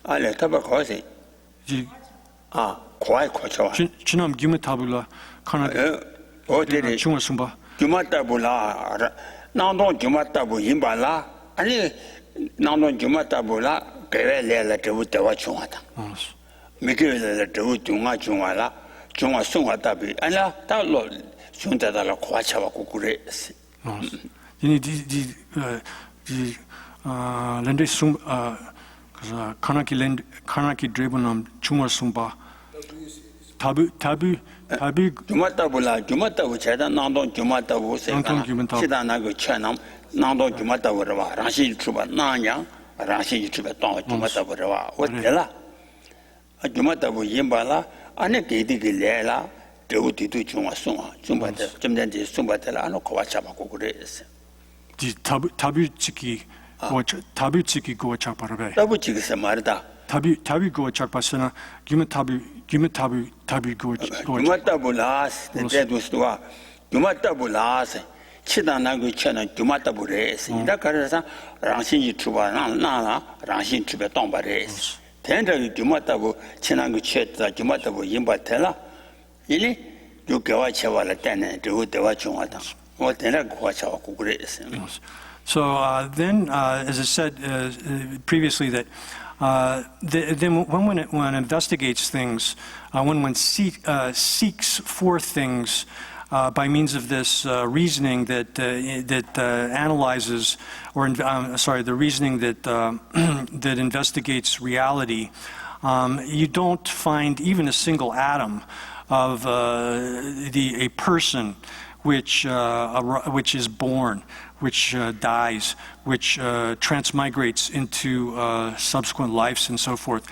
ale tabu ko se ji kwai ko chawa chinam gime tabu la kana o de chungwa sumba gime tabu la nandong gime tabu yimba la ani nandong gime tabu la la devu dewa chunga ta la devu chunga chunga la chunga sunga tabi ala ta lo chunga da la kwa chawa kukure ini di lende sum kanaki drebunam chunga sumba tabu jumatabu cheda nandong jumatabu se chida na go chanam nandong jumatabu ra rashi chuba nanya rashi chuba tong jumatabu ra wala jumatabu yimbala ane kedi gilela dewu ditu chunga sunga chumba de jemden de sumba de la no kwa chaba ko gure di tabu chiki tabi chiki go chakparabe. Tabu chikisa marida. Tabi go chakpasana, Gyuma tabi go Jumatabu las, the dead was to a Jumatabu las, Chidanagu chena, Jumatabu race. In that carasa, Ransin Chuba, Nana, Ransin Chuba Tomba race. Tender Jumatabu, Chenangu Chet, Jumatabu Yimbatella. Ili, you go watch our tenant, do the watching. What then I watch our grace. So then, as I said previously, that then when one investigates things, when one seeks for things by means of this reasoning that analyzes, or the reasoning that that investigates reality, you don't find even a single atom of a person which is born, which dies, which transmigrates into subsequent lives and so forth.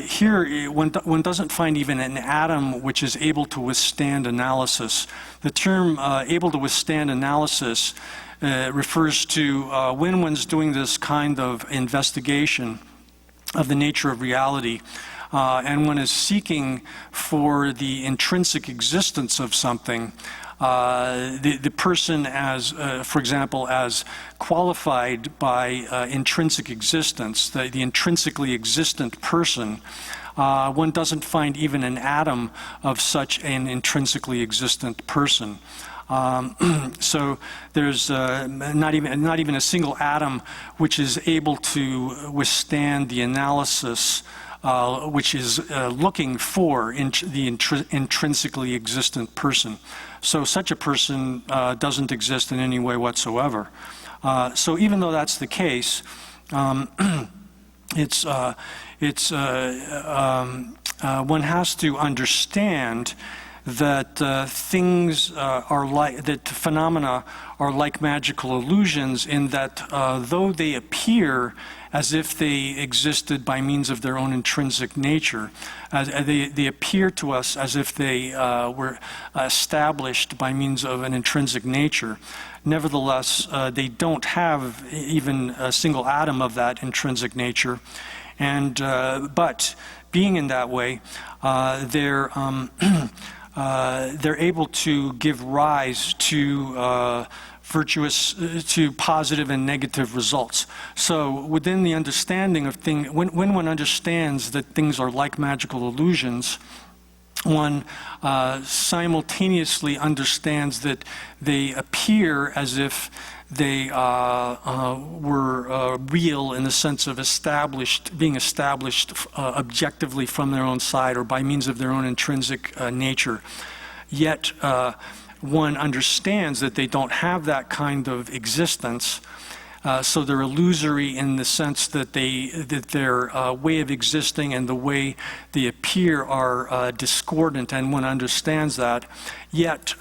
Here, one doesn't find even an atom which is able to withstand analysis. The term able to withstand analysis refers to when one's doing this kind of investigation of the nature of reality, and one is seeking for the intrinsic existence of something. The person as, for example, as qualified by intrinsic existence, the intrinsically existent person, one doesn't find even an atom of such an intrinsically existent person. So there's not even a single atom which is able to withstand the analysis which is looking for the intrinsically existent person. So such a person doesn't exist in any way whatsoever. So even though that's the case, one has to understand that things are like, that phenomena are like magical illusions, in that though they appear as if they existed by means of their own intrinsic nature, they appear to us as if they were established by means of an intrinsic nature. Nevertheless, they don't have even a single atom of that intrinsic nature, and but being in that way, they're able to give rise to to positive and negative results. So within the understanding of things, when one understands that things are like magical illusions, one simultaneously understands that they appear as if they were real in the sense of being established objectively from their own side or by means of their own intrinsic nature. Yet one understands that they don't have that kind of existence, so they're illusory in the sense that their way of existing and the way they appear are discordant, and one understands that. Yet,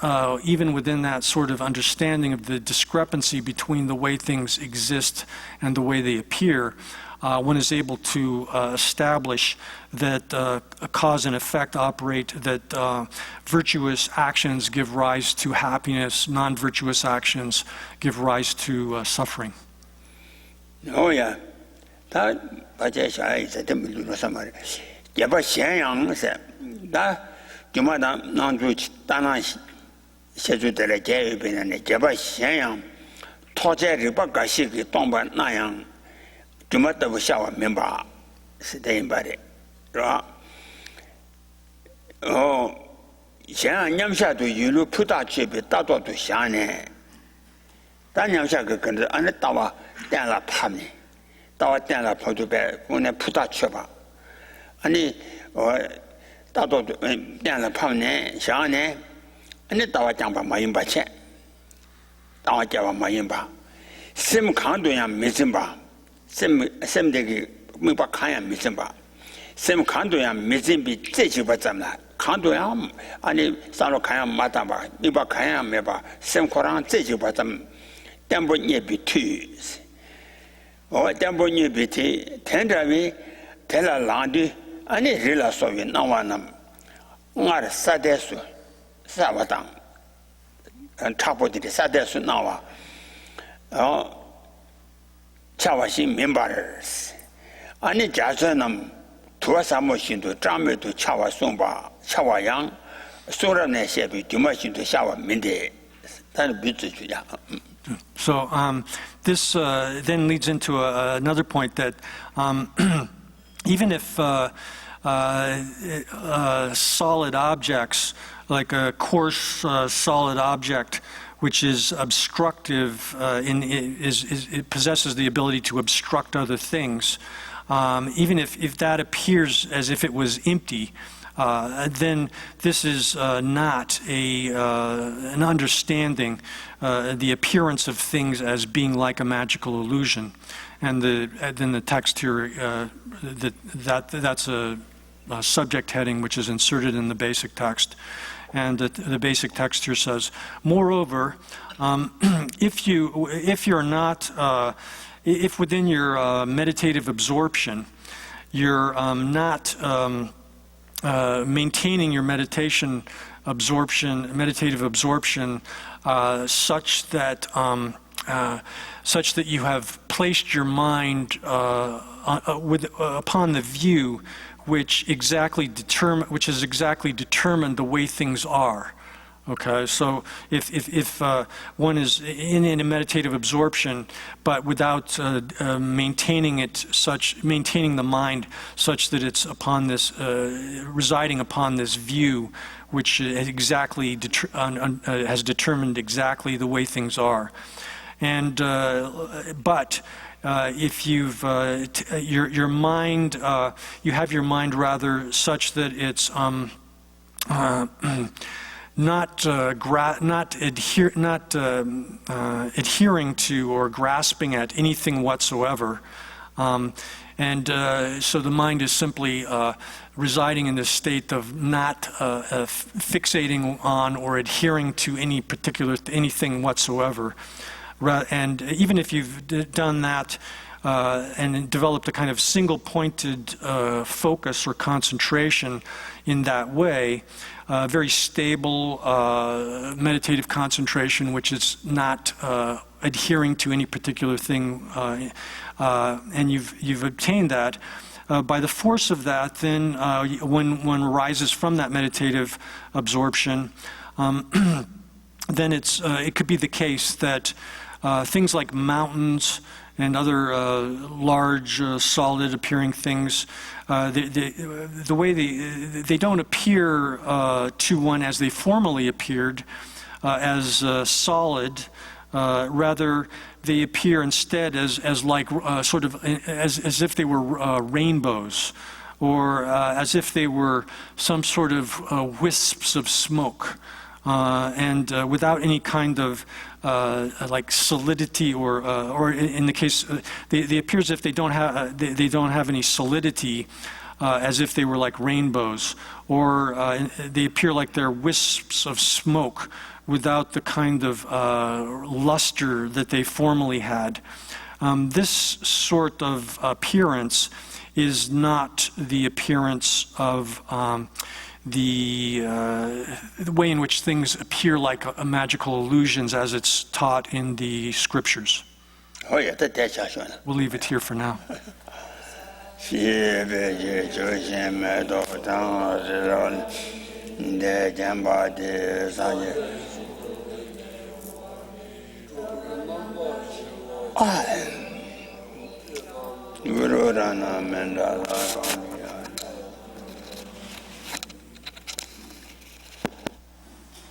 even within that sort of understanding of the discrepancy between the way things exist and the way they appear, one is able to establish that a cause and effect operate, that virtuous actions give rise to happiness, non-virtuous actions give rise to suffering. Oh yeah, that Bajay is a temple somewhere. Yaba Xianyang said that Jumada Nanduch Dana Shedu de la Jay and Jaba Xianyang Toja Ribakashi Tomba Nayang Jumata Shawa member staying by it. Oh, Xian Yamsha to you put out chip Tato to Shane. Danyamsha can and Tawa Dana Pami. Tawa Dana Potube when I put out chopper. And Tato Dana Pamne, Shane, and the Tawa Jamba Mayimba check. Tawa Java Mayimba. Sim Kandoyam Mizimba. Sim Degi Mibakayam Mizimba. Sim Kandoyam Mizimbi Zechibazamla. Kandoyam, and Salokayam Matamba, Mibakayam Meba, Sim Koran Zechibazam. Tembo Niebi twos. Or Tembo Niebiti, Tendravi, Tela Landi, and a Rila Soviet Nawanam. Ngar Sadesu, Savatang, and top of the Sadesu Nawa. 차와신 멤버스 아니 자선은 두어사모신도 짬에도 차와 송바 차와양 소라네 셰비 디마신도 샤와 민데 다른 비트 주야. So this then leads into another point that even if solid objects, like a coarse solid object, which is obstructive, it possesses the ability to obstruct other things, even if that appears as if it was empty, then this is not an understanding the appearance of things as being like a magical illusion. And then the text here, that's a subject heading which is inserted in the basic text. And the basic text here says, moreover, if within your meditative absorption, you're not maintaining your meditative absorption such that you have placed your mind upon the view which has exactly determined the way things are. Okay, so if one is in a meditative absorption, but without maintaining the mind such that it's upon this residing upon this view, which exactly has determined exactly the way things are, and but if you've your mind, you have your mind rather such that it's not adhering to or grasping at anything whatsoever, and so the mind is simply residing in this state of not fixating on or adhering to anything whatsoever. And even if you've done that and developed a kind of single-pointed focus or concentration in that way, very stable meditative concentration, which is not adhering to any particular thing, and you've obtained that. By the force of that, then when one rises from that meditative absorption, then it could be the case that things like mountains and other large, solid-appearing things, the way they don't appear to one as they formerly appeared, as solid. Rather, they appear instead as like sort of as if they were rainbows, or as if they were some sort of wisps of smoke, and without any kind of like solidity, or in the case they appear as if they don't have any solidity, as if they were like rainbows, or they appear like they're wisps of smoke without the kind of luster that they formerly had. This sort of appearance is not the appearance of the way in which things appear like magical illusions as it's taught in the scriptures. We'll leave it here for now. Guru Rana Mendala